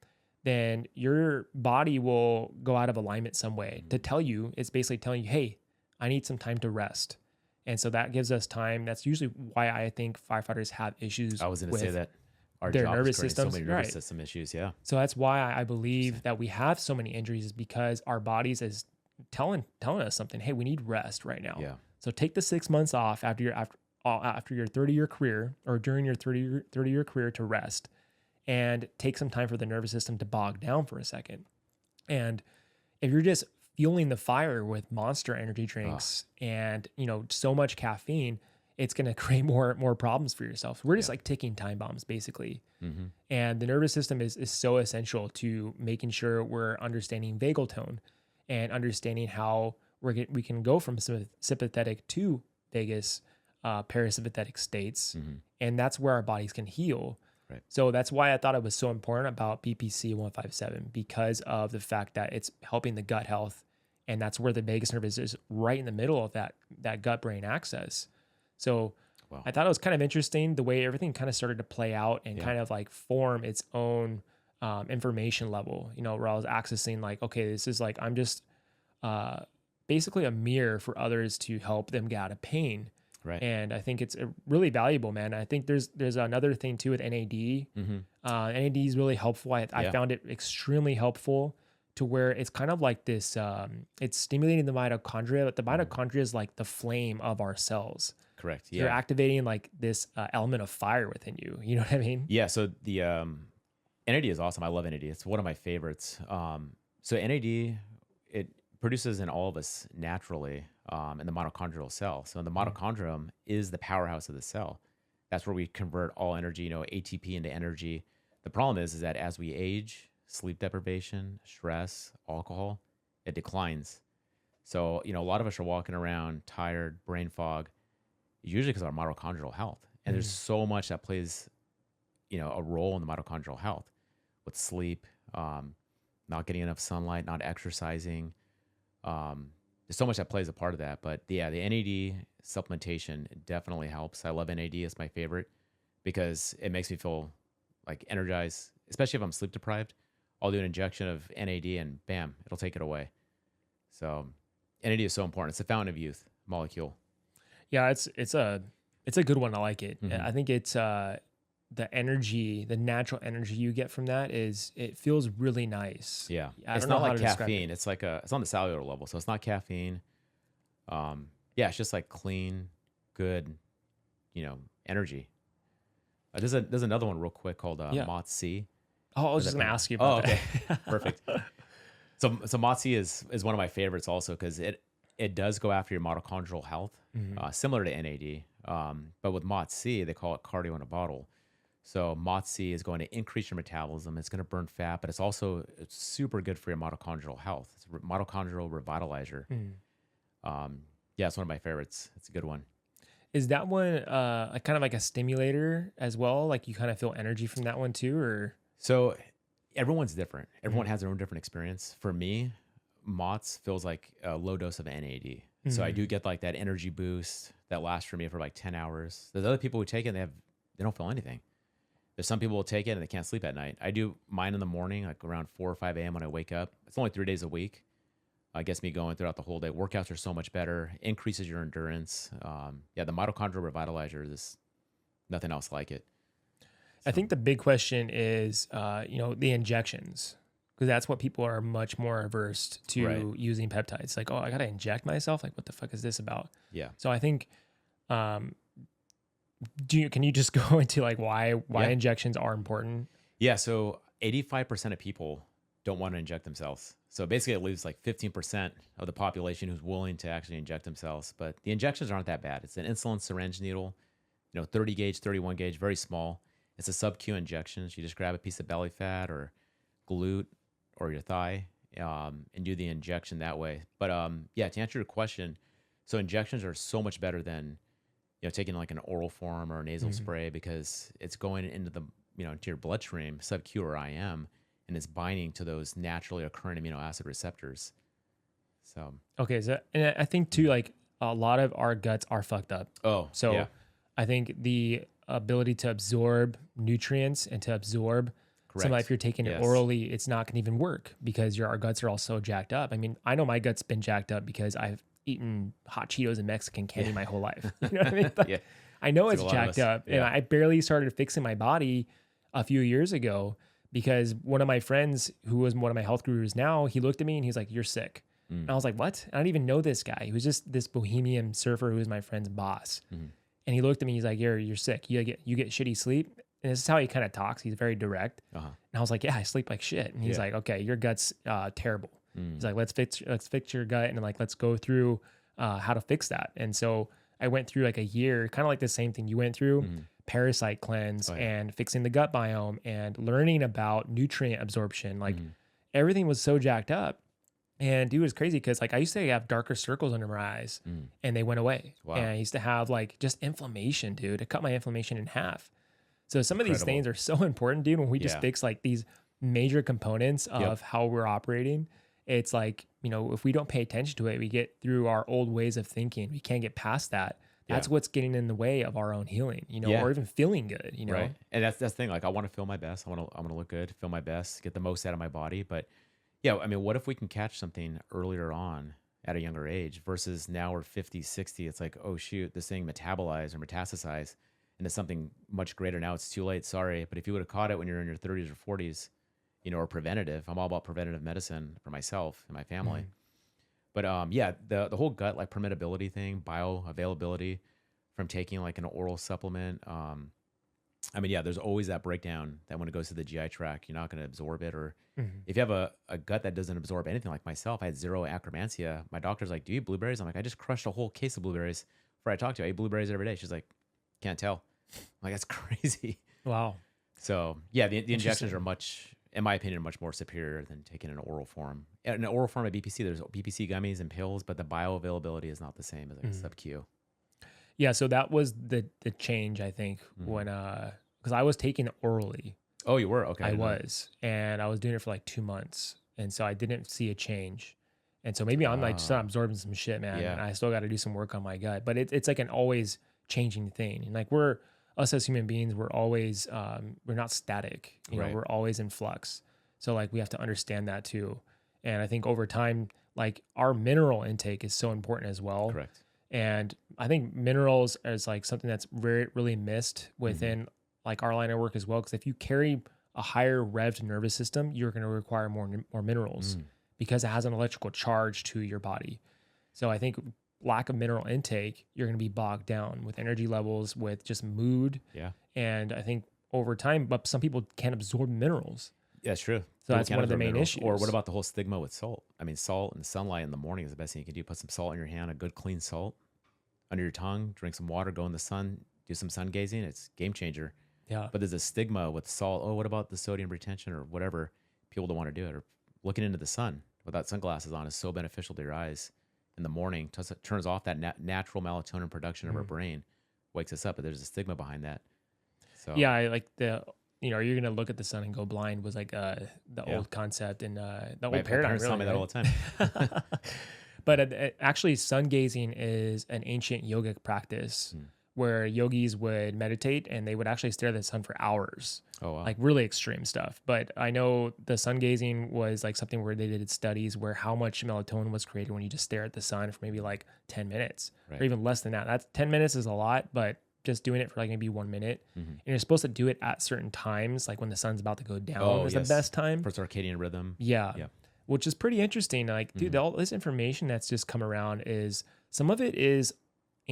then your body will go out of alignment some way to tell you, it's basically telling you, hey, I need some time to rest. And so that gives us time. That's usually why I think firefighters have issues. I was going to say that our their job nervous is creating systems, so many nervous system issues. Yeah. So that's why I believe that we have so many injuries, is because our bodies is telling us something. Hey, we need rest right now. Yeah. So take the 6 months off after your 30-year career, or during your 30-year career, to rest, and take some time for the nervous system to bog down for a second. And if you're just fueling the fire with Monster energy drinks and so much caffeine, it's going to create more problems for yourself. We're just ticking time bombs, basically. And the nervous system is so essential to making sure we're understanding vagal tone and understanding how we can go from sympathetic to vagus parasympathetic states. And that's where our bodies can heal. Right. So that's why I thought it was so important about BPC-157, because of the fact that it's helping the gut health, and that's where the vagus nerve is right in the middle of that gut-brain axis. So I thought it was kind of interesting the way everything kind of started to play out and kind of form its own information level, where I was accessing okay, this is I'm just basically a mirror for others to help them get out of pain. Right. And I think it's really valuable, man. I think there's another thing too with NAD. NAD is really helpful. I found it extremely helpful to where it's kind of like this, it's stimulating the mitochondria, but the mitochondria is like the flame of our cells. Correct. You're Yeah. activating like this element of fire within you. You know what I mean? Yeah. So the NAD is awesome. I love NAD. It's one of my favorites. So NAD, it produces in all of us naturally in the mitochondrial cell. So the mitochondrium is the powerhouse of the cell. That's where we convert all energy, ATP into energy. The problem is that as we age, sleep deprivation, stress, alcohol, it declines. So, a lot of us are walking around tired, brain fog, usually because of our mitochondrial health. And there's so much that plays, a role in the mitochondrial health with sleep, not getting enough sunlight, not exercising. There's so much that plays a part of that. But the NAD supplementation definitely helps. I love NAD. It's my favorite because it makes me feel like energized, especially if I'm sleep deprived. I'll do an injection of NAD and bam, it'll take it away. So NAD is so important. It's the fountain of youth molecule. Yeah, it's a good one. I like it. I think it's the energy, the natural energy you get from that it feels really nice. Yeah. I It's don't know not how like to describe caffeine. It's like it's on the cellular level. So it's not caffeine. Yeah, it's just like clean, good, energy. There's another one real quick called MOTS-C. Oh, I was just gonna ask you about okay. that. Perfect. So MOTS-C is one of my favorites also because it does go after your mitochondrial health, similar to NAD. But with MOTS-C, they call it cardio in a bottle. So MOTS-C is going to increase your metabolism. It's going to burn fat, but it's super good for your mitochondrial health. It's a mitochondrial revitalizer. Yeah, it's one of my favorites. It's a good one. Is that one kind of like a stimulator as well? Like you kind of feel energy from that one too, or? So everyone's different. Everyone has their own different experience. For me, MOTS feels like a low dose of NAD. So I do get like that energy boost that lasts for me for like 10 hours. There's other people who take it and they don't feel anything. There's some people who take it and they can't sleep at night. I do mine in the morning, like around 4 or 5 a.m. when I wake up. It's only 3 days a week. Gets me going throughout the whole day. Workouts are so much better, increases your endurance. The mitochondrial revitalizer is nothing else like it. I think the big question is, the injections, because that's what people are much more averse to using peptides. Like, oh, I got to inject myself. Like, what the fuck is this about? Yeah. So I think, can you just go into like why injections are important? Yeah. So 85% of people don't want to inject themselves. So basically it leaves like 15% of the population who's willing to actually inject themselves. But the injections aren't that bad. It's an insulin syringe needle, 30 gauge, 31 gauge, very small. It's a sub-Q injection. So you just grab a piece of belly fat or glute or your thigh and do the injection that way. But to answer your question, so injections are so much better than taking like an oral form or a nasal spray because it's going into the into your bloodstream, sub-Q or IM, and it's binding to those naturally occurring amino acid receptors. So okay, so and I think too, like a lot of our guts are fucked up. Oh, so yeah. I think the ability to absorb nutrients and to absorb something, if you're taking it orally, it's not going to even work because our guts are all so jacked up. I mean, I know my gut's been jacked up because I've eaten hot Cheetos and Mexican candy my whole life. You know what I mean? Yeah. I know it's jacked up, Yeah. and I barely started fixing my body a few years ago because one of my friends, who was one of my health gurus now, he looked at me and he's like, "You're sick." And I was like, "What?" I don't even know this guy. He was just this bohemian surfer who was my friend's boss. And he looked at me. He's like, "You're sick. You get shitty sleep." And this is how he kind of talks. He's very direct. And I was like, "Yeah, I sleep like shit." And he's like, "Okay, your gut's terrible." He's like, "Let's fix your gut and like let's go through how to fix that." And so I went through like a year, kind of like the same thing you went through, parasite cleanse and fixing the gut biome and learning about nutrient absorption. Like everything was so jacked up. And dude, it was crazy because like I used to have darker circles under my eyes and they went away. Wow. And I used to have like just inflammation, dude. It cut my inflammation in half. So some of these things are so important, dude. When we just fix like these major components of how we're operating, it's like, if we don't pay attention to it, we get through our old ways of thinking. We can't get past that. That's what's getting in the way of our own healing, or even feeling good, Right. And that's the thing. Like I want to feel my best. I want to look good, feel my best, get the most out of my body. But yeah, I mean, what if we can catch something earlier on at a younger age versus now we're 50, 60. It's like, oh shoot, this thing metabolized or metastasized into something much greater. Now it's too late. Sorry. But if you would have caught it when you're in your 30s or 40s, or preventative. I'm all about preventative medicine for myself and my family. But yeah, the whole gut like permittability thing, bioavailability from taking like an oral supplement. I mean, yeah, there's always that breakdown that when it goes to the GI tract, you're not going to absorb it. Or if you have a gut that doesn't absorb anything, like myself, I had zero acromantia. My doctor's like, "Do you eat blueberries?" I'm like, "I just crushed a whole case of blueberries before I talked to you. I eat blueberries every day." She's like, "Can't tell." I'm like, that's crazy. Wow. So yeah, the injections are much, in my opinion, much more superior than taking an oral form. In an oral form of BPC, there's BPC gummies and pills, but the bioavailability is not the same as like a sub-Q. Yeah, so that was the change, I think, when because I was taking it orally. Oh, you were? Okay. I was, and I was doing it for like 2 months, and so I didn't see a change. And so maybe I'm like just not absorbing some shit, man. Yeah. And I still got to do some work on my gut, but it's like an always changing thing. And like us as human beings, we're always we're not static. You know, we're always in flux. So like we have to understand that too. And I think over time, like our mineral intake is so important as well. Correct. And I think minerals is like something that's really missed within like our line of work as well. Because if you carry a higher revved nervous system, you're going to require more minerals because it has an electrical charge to your body. So I think lack of mineral intake, you're going to be bogged down with energy levels, with just mood. Yeah. And I think over time, but some people can't absorb minerals. Yeah, it's true. So that's one of the main issues. Or what about the whole stigma with salt? I mean, salt and sunlight in the morning is the best thing you can do. Put some salt in your hand, a good clean salt under your tongue, drink some water, go in the sun, do some sun gazing. It's a game changer. Yeah. But there's a stigma with salt. Oh, what about the sodium retention or whatever? People don't want to do it. Or looking into the sun without sunglasses on is so beneficial to your eyes in the morning. Turns off that natural melatonin production of our brain, wakes us up. But there's a stigma behind that. So yeah, I like you're going to look at the sun and go blind was like the old concept and the old paradigm. Parents tell me that all the time. But actually, sun gazing is an ancient yogic practice where yogis would meditate and they would actually stare at the sun for hours. Oh, wow. Like really extreme stuff. But I know the sun gazing was like something where they did studies where how much melatonin was created when you just stare at the sun for maybe like 10 minutes or even less than that. That's 10 minutes is a lot, but just doing it for like maybe 1 minute. And you're supposed to do it at certain times, like when the sun's about to go down is the best time. For circadian rhythm. Yeah. Which is pretty interesting. Like, dude, all this information that's just come around is some of it is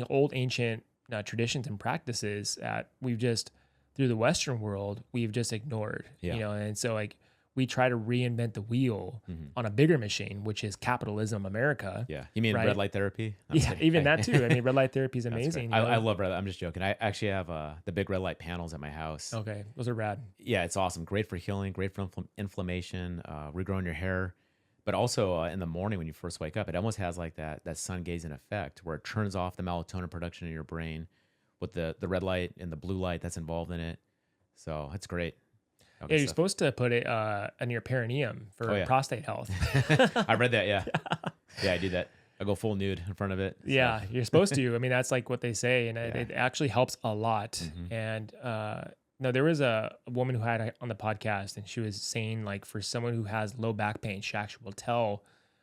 old ancient traditions and practices that we've just through the Western world we've just ignored. You know, and so like we try to reinvent the wheel on a bigger machine, which is capitalism, America. Yeah. You mean red light therapy? Even that too. I mean, red light therapy is amazing. I love red light. I'm just joking. I actually have the big red light panels at my house. Okay. Those are rad. Yeah, it's awesome. Great for healing, great for inflammation, regrowing your hair. But also in the morning when you first wake up, it almost has like that sun gazing effect where it turns off the melatonin production in your brain with the red light and the blue light that's involved in it. So it's great. Yeah, you're supposed to put it in your perineum for prostate health. I read that, yeah. Yeah, I do that. I go full nude in front of it. So. Yeah, you're supposed to. I mean, that's like what they say, and it actually helps a lot. And no, there was a woman who had it on the podcast, and she was saying like for someone who has low back pain, she actually will tell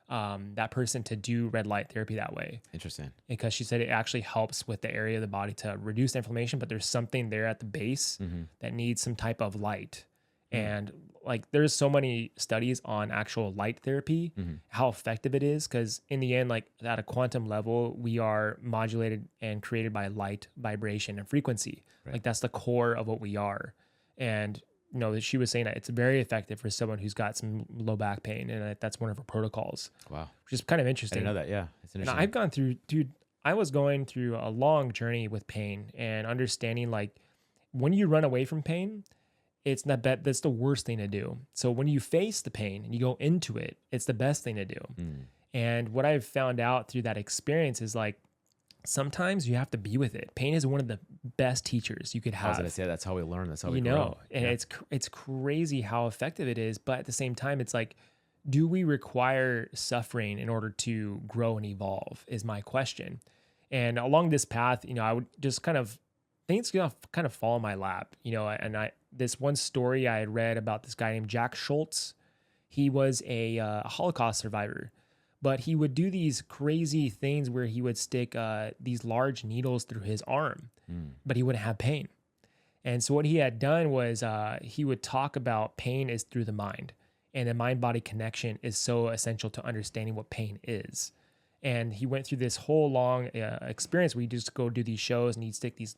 that person to do red light therapy that way. Interesting. Because she said it actually helps with the area of the body to reduce inflammation, but there's something there at the base that needs some type of light. And like there's so many studies on actual light therapy, how effective it is. Because in the end, like at a quantum level, we are modulated and created by light, vibration, and frequency. Like that's the core of what we are. And you know, she was saying that it's very effective for someone who's got some low back pain, and that's one of her protocols. Wow, which is kind of interesting. I didn't know that. Yeah, it's interesting. And I've gone through, dude. I was going through a long journey with pain and understanding like when you run away from pain, it's not bad. That's the worst thing to do. So when you face the pain and you go into it, it's the best thing to do. And what I've found out through that experience is like, sometimes you have to be with it. Pain is one of the best teachers you could have. I was going to say, that's how we learn. That's how we grow. And it's crazy how effective it is. But at the same time, it's like, do we require suffering in order to grow and evolve is my question. And along this path, you know, I would just things kind of fall in my lap, you know, and this one story I had read about this guy named Jack Schultz. He was a Holocaust survivor, but he would do these crazy things where he would stick these large needles through his arm, but he wouldn't have pain. And so what he had done was he would talk about pain is through the mind. And the mind-body connection is so essential to understanding what pain is. And he went through this whole long experience where he just go do these shows and he'd stick these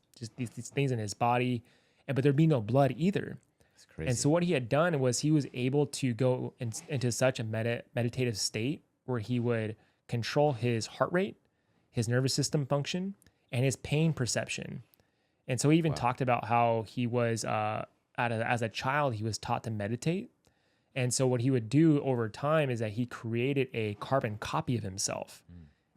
things in his body, but there'd be no blood either. It's crazy. And so what he had done was he was able to go into such a meditative state where he would control his heart rate, his nervous system function, and his pain perception. And so he even talked about how he was, as a child, he was taught to meditate. And so what he would do over time is that he created a carbon copy of himself.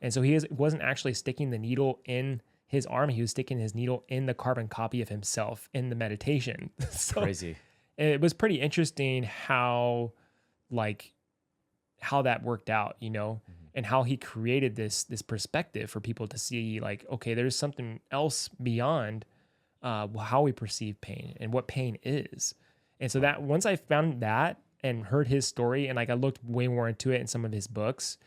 And so he wasn't actually sticking the needle in his arm. He was sticking his needle in the carbon copy of himself in the meditation. So Crazy. it was pretty interesting how that worked out, and how he created this perspective for people to see, like, okay, there's something else beyond how we perceive pain and what pain is. And so that once I found that and heard his story, and like I looked way more into it in some of his books,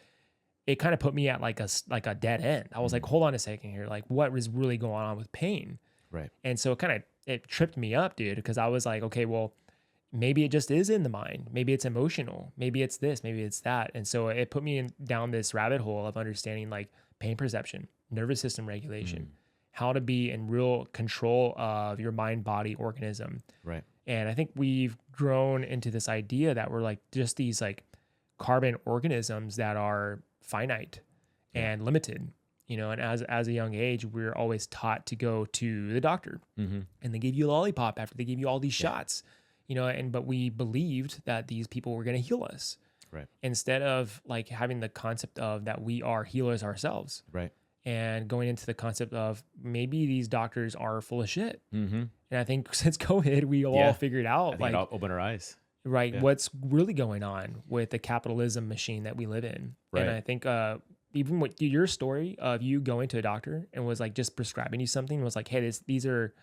it kind of put me at like a dead end. I was like, hold on a second here, like what is really going on with pain? Right. And so it tripped me up, dude, because I was like, okay, well, maybe it just is in the mind. Maybe it's emotional. Maybe it's this, maybe it's that. And so it put me down this rabbit hole of understanding like pain perception, nervous system regulation, how to be in real control of your mind, body, organism. Right. And I think we've grown into this idea that we're like just these like carbon organisms that are finite and limited, and as a young age, we're always taught to go to the doctor and they give you a lollipop after they give you all these shots, but we believed that these people were going to heal us. Right. Instead of like having the concept of that we are healers ourselves. Right. And going into the concept of maybe these doctors are full of shit. And I think since COVID, we all figured out, I think it opened our eyes. Right, what's really going on with the capitalism machine that we live in. Right. And I think even with your story of you going to a doctor and was like just prescribing you something, was like, hey, these are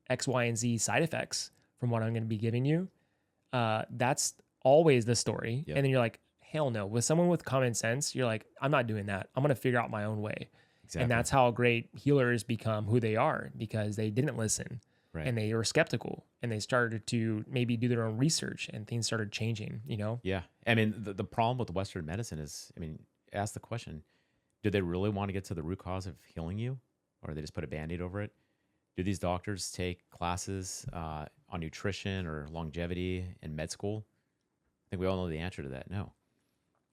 X, Y, and Z side effects from what I'm going to be giving you. That's always the story. Yep. And then you're like, hell no. With someone with common sense, you're like, I'm not doing that. I'm going to figure out my own way. Exactly. And that's how great healers become who they are, because they didn't listen. Right. And they were skeptical and they started to maybe do their own research and things started changing, Yeah. I mean, the problem with Western medicine is, ask the question, do they really want to get to the root cause of healing you, or they just put a Band-Aid over it? Do these doctors take classes on nutrition or longevity in med school? I think we all know the answer to that. No.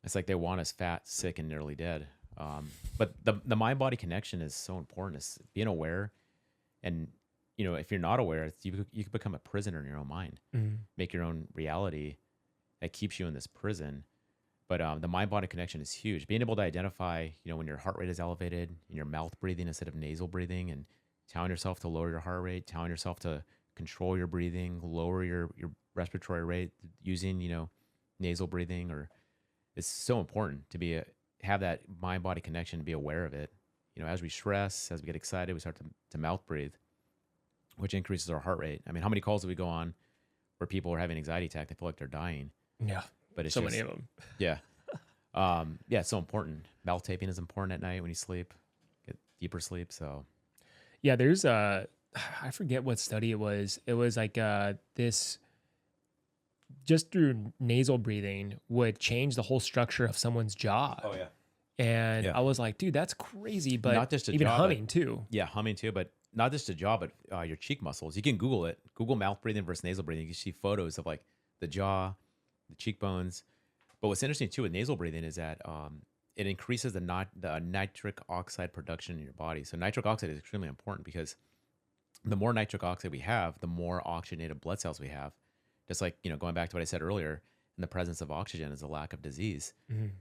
It's like they want us fat, sick, and nearly dead. But the mind-body connection is so important. It's being aware, and if you're not aware, you could become a prisoner in your own mind, make your own reality that keeps you in this prison. But the mind-body connection is huge. Being able to identify, when your heart rate is elevated, in your mouth breathing instead of nasal breathing, and telling yourself to lower your heart rate, telling yourself to control your breathing, lower your respiratory rate using, nasal breathing, it's so important to have that mind-body connection, to be aware of it. As we stress, as we get excited, we start to mouth breathe, which increases our heart rate. I mean, how many calls do we go on where people are having an anxiety attack? They feel like they're dying. Yeah. But it's many of them. Yeah. It's so important. Mouth taping is important at night when you sleep, get deeper sleep. So yeah, there's I forget what study it was. It was like this, just through nasal breathing would change the whole structure of someone's jaw. Oh yeah. And I was like, dude, that's crazy. But not just even jaw, humming too. Yeah, humming too, but not just the jaw, but your cheek muscles. You can Google it. Google mouth breathing versus nasal breathing. You can see photos of like the jaw, the cheekbones. But what's interesting too with nasal breathing is that it increases the nitric oxide production in your body. So nitric oxide is extremely important because the more nitric oxide we have, the more oxygenated blood cells we have. Just like, going back to what I said earlier, in the presence of oxygen is a lack of disease.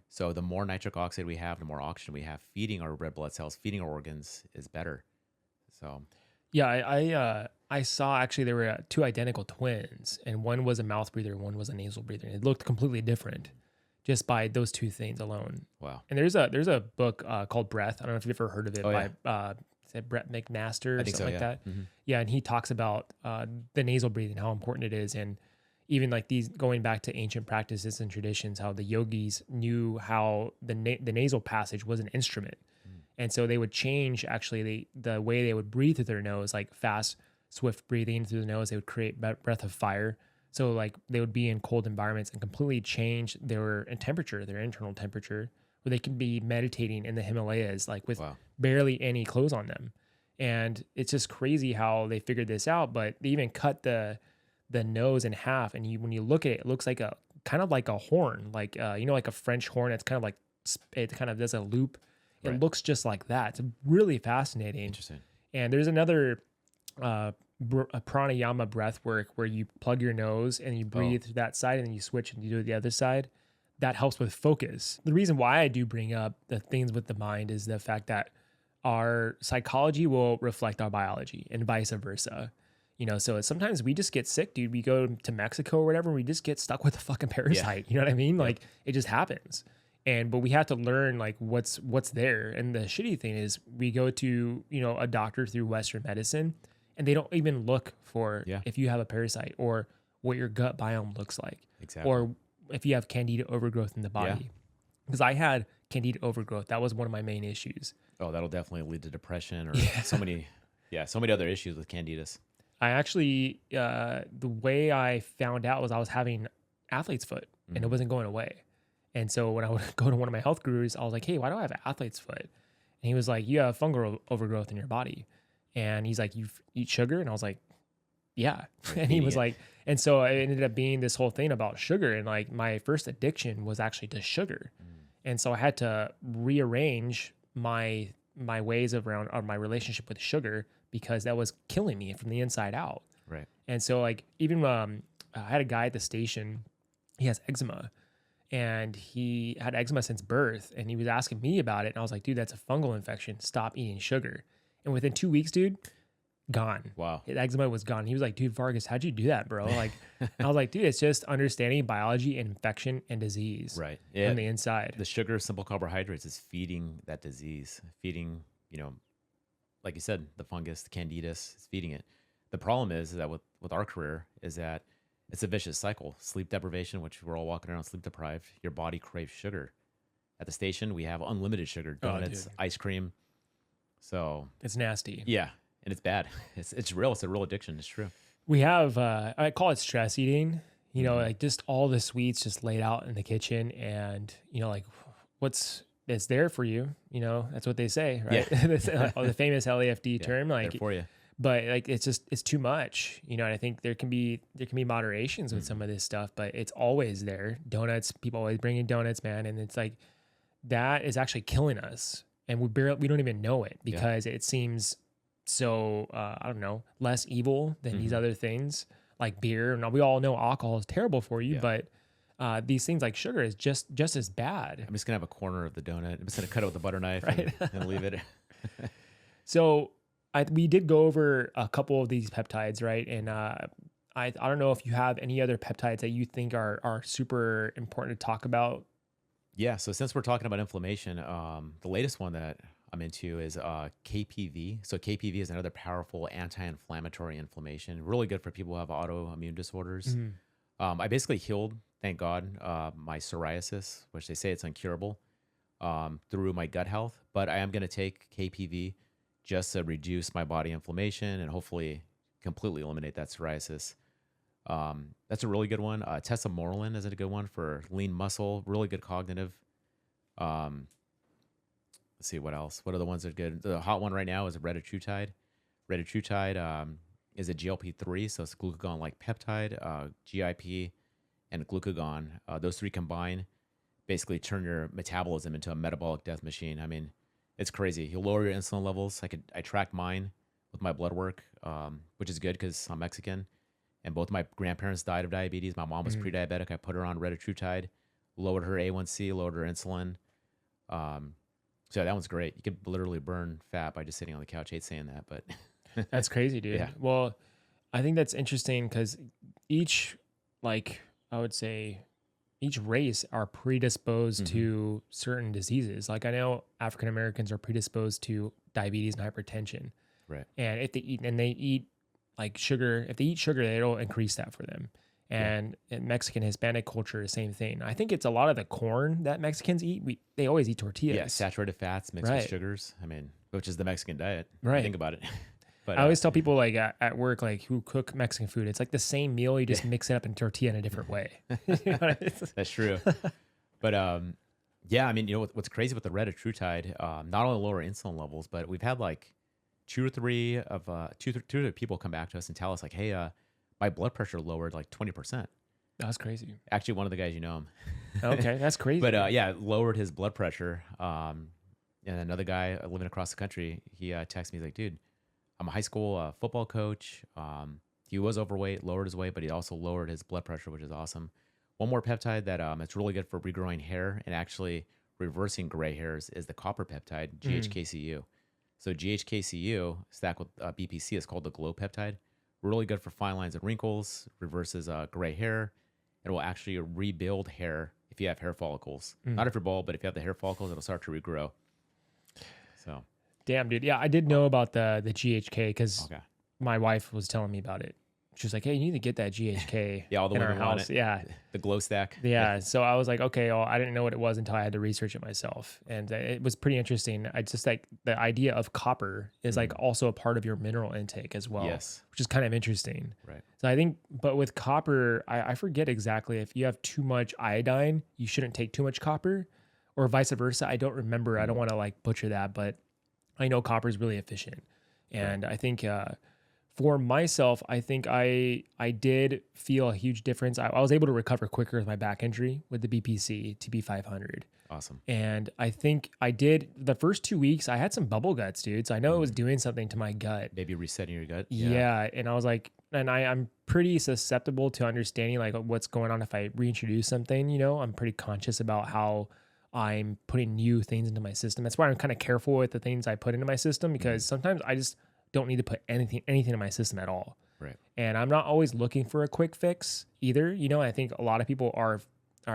So the more nitric oxide we have, the more oxygen we have feeding our red blood cells, feeding our organs is better. So yeah, I saw actually there were two identical twins, and one was a mouth breather and one was a nasal breather. It looked completely different just by those two things alone. Wow. And there's a book called Breath. I don't know if you've ever heard of it by is it Brett McMaster or something like that. Yeah, and he talks about the nasal breathing, how important it is, and even like these going back to ancient practices and traditions, how the yogis knew how the nasal passage was an instrument. And so they would change actually the way they would breathe through their nose, like fast, swift breathing through the nose. They would create breath of fire. So like they would be in cold environments and completely change their temperature, their internal temperature, where they can be meditating in the Himalayas, like with barely any clothes on them. And it's just crazy how they figured this out, but they even cut the nose in half. And when you look at it, it looks like a kind of like a horn, like, like a French horn. It's kind of like, it kind of does a loop. It looks just like that. It's really fascinating. Interesting. And there's another a pranayama breath work where you plug your nose and you breathe through that side and then you switch and you do the other side. That helps with focus. The reason why I do bring up the things with the mind is the fact that our psychology will reflect our biology and vice versa. So sometimes we just get sick, dude. We go to Mexico or whatever, and we just get stuck with a fucking parasite. You know what I mean? Like it just happens. But we have to learn like what's there. And the shitty thing is we go to, a doctor through Western medicine and they don't even look for if you have a parasite or what your gut biome looks like. Exactly. Or if you have candida overgrowth in the body. Because I had candida overgrowth. That was one of my main issues. Oh, that'll definitely lead to depression or so many other issues with candidas. I actually, the way I found out was I was having athlete's foot and it wasn't going away. And so when I would go to one of my health gurus, I was like, hey, why do I have athlete's foot? And he was like, you have fungal overgrowth in your body. And he's like, you eat sugar? And I was like, yeah. And he was like, and so it ended up being this whole thing about sugar. And like my first addiction was actually to sugar. And so I had to rearrange my ways around my relationship with sugar because that was killing me from the inside out. Right. And so like even I had a guy at the station, he has eczema. And he had eczema since birth. And he was asking me about it. And I was like, dude, that's a fungal infection. Stop eating sugar. And within 2 weeks, dude, gone. Wow. His eczema was gone. He was like, dude, Vargas, how'd you do that, bro? Like, I was like, dude, it's just understanding biology and infection and disease from the inside. The sugar, simple carbohydrates is feeding that disease, feeding, like you said, the fungus, the candidus, it's feeding it. The problem is that with our career is that it's a vicious cycle. Sleep deprivation, which we're all walking around sleep deprived. Your body craves sugar. At the station, we have unlimited sugar, donuts, ice cream. So it's nasty. Yeah, and it's bad. It's real. It's a real addiction. It's true. We have, I call it stress eating. Like just all the sweets just laid out in the kitchen, and like it's there for you. That's what they say, right? Yeah. The famous LAFD term, like there for you. But like it's too much, and I think there can be moderations with some of this stuff, but it's always there. Donuts, people always bring in donuts, man, and it's like that is actually killing us, and we don't even know it because it seems so I don't know, less evil than these other things like beer. Now we all know alcohol is terrible for you, but these things like sugar is just as bad. I'm just gonna have a corner of the donut. I'm just gonna cut it with a butter knife and leave it. So. We did go over a couple of these peptides, right? And I don't know if you have any other peptides that you think are super important to talk about. Yeah. So since we're talking about inflammation, the latest one that I'm into is KPV. So KPV is another powerful anti-inflammatory inflammation. Really good for people who have autoimmune disorders. I basically healed, thank God, my psoriasis, which they say it's incurable, through my gut health. But I am going to take KPV just to reduce my body inflammation and hopefully completely eliminate that psoriasis. That's a really good one. Tesamorelin is a good one for lean muscle, really good cognitive. Let's see what else. What are the ones that are good? The hot one right now is a retatrutide. Retatrutide is a GLP-3, so it's glucagon-like peptide, GIP, and glucagon. Those three combined basically turn your metabolism into a metabolic death machine. I mean, it's crazy. You'll lower your insulin levels. I track mine with my blood work, which is good because I'm Mexican. And both my grandparents died of diabetes. My mom was pre-diabetic. I put her on retatrutide, lowered her A1C, lowered her insulin. So that one's great. You could literally burn fat by just sitting on the couch. I hate saying that, but that's crazy, dude. Yeah. Well, I think that's interesting because each race are predisposed to certain diseases. Like I know African Americans are predisposed to diabetes and hypertension. Right. And if they eat like sugar, if they eat sugar, it'll increase that for them. And in Mexican Hispanic culture, the same thing. I think it's a lot of the corn that Mexicans eat. They always eat tortillas. Yeah, saturated fats mixed with sugars. I mean, which is the Mexican diet. Right. Think about it. But I always tell people like at work, like who cook Mexican food, it's like the same meal. You just mix it up in tortilla in a different way. that's true. But yeah, I mean, what's crazy with the red Trutide, not only lower insulin levels, but we've had like two or three people come back to us and tell us like, hey, my blood pressure lowered like 20%. That's crazy. Actually, one of the guys, him. Okay, that's crazy. But yeah, it lowered his blood pressure. And another guy living across the country, he texted me, he's like, dude, I'm a high school football coach. He was overweight, lowered his weight, but he also lowered his blood pressure, which is awesome. One more peptide that it's really good for regrowing hair and actually reversing gray hairs is the copper peptide, GHKCU. So GHKCU stacked with BPC is called the glow peptide. Really good for fine lines and wrinkles, reverses gray hair. It will actually rebuild hair if you have hair follicles. Not if you're bald, but if you have the hair follicles, it'll start to regrow. So, damn, dude. Yeah, I did know about the GHK because my wife was telling me about it. She was like, "Hey, you need to get that GHK." Yeah, all the in women our house. want it. Yeah, the glow stack. Yeah. So I was like, okay, well, I didn't know what it was until I had to research it myself, and it was pretty interesting. I just like the idea of copper is like also a part of your mineral intake as well. Yes, which is kind of interesting. Right. So I think, but with copper, I forget exactly if you have too much iodine, you shouldn't take too much copper, or vice versa. I don't remember. I don't want to like butcher that, but I know copper is really efficient, and I think. For myself, I think I did feel a huge difference. I was able to recover quicker with my back injury with the BPC TB-500. Awesome. And I think I did the first 2 weeks. I had some bubble guts, dude. So I know it was doing something to my gut. Maybe resetting your gut. Yeah. And I was like, and I'm pretty susceptible to understanding like what's going on if I reintroduce something. I'm pretty conscious about how I'm putting new things into my system. That's why I'm kind of careful with the things I put into my system because sometimes I just don't need to put anything in my system at all. Right. And I'm not always looking for a quick fix either. I think a lot of people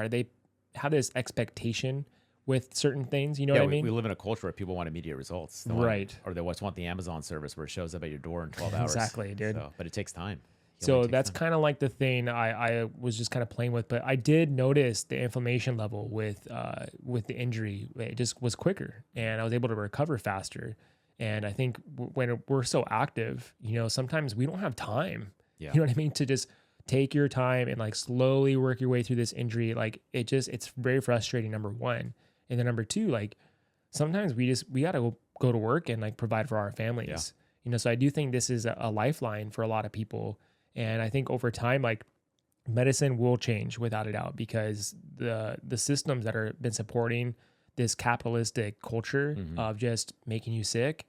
they have this expectation with certain things. You know what I mean? We live in a culture where people want immediate results. Right. Or they just want the Amazon service where it shows up at your door in 12 hours. Exactly, dude. But it takes time. So that's kind of like the thing I was just kind of playing with, but I did notice the inflammation level with the injury. It just was quicker and I was able to recover faster. And I think when we're so active, sometimes we don't have time. Yeah. You know what I mean? To just take your time and like slowly work your way through this injury. Like it's very frustrating, number one. And then number two, like sometimes we got to go to work and like provide for our families. Yeah. So I do think this is a lifeline for a lot of people. And I think over time, like medicine will change without a doubt because the systems that are been supporting this capitalistic culture of just making you sick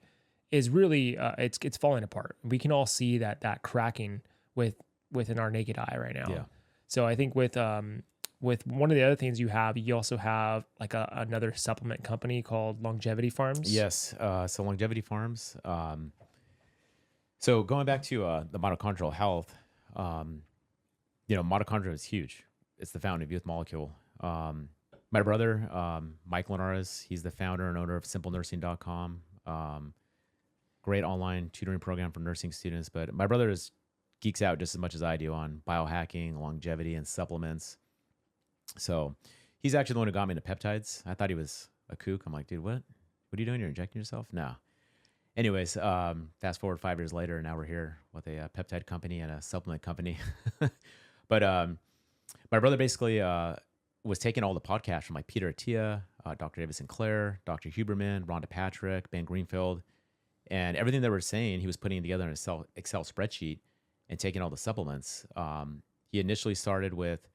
is really it's falling apart. We can all see that cracking within our naked eye right now. Yeah. So I think with one of the other things you also have like another supplement company called Longevity Farms. Yes. So Longevity Farms. So going back to the mitochondrial health, mitochondria is huge. It's the fountain of youth molecule. My brother, Mike Linares, he's the founder and owner of simplenursing.com. Great online tutoring program for nursing students. But my brother geeks out just as much as I do on biohacking, longevity, and supplements. So he's actually the one who got me into peptides. I thought he was a kook. I'm like, dude, what are you doing? You're injecting yourself? No. Anyways, fast forward 5 years later, and now we're here with a peptide company and a supplement company. But my brother basically was taking all the podcasts from like Peter Attia, Dr. David Sinclair, Dr. Huberman, Rhonda Patrick, Ben Greenfield, and everything they were saying, he was putting together in an Excel spreadsheet and taking all the supplements. He initially started with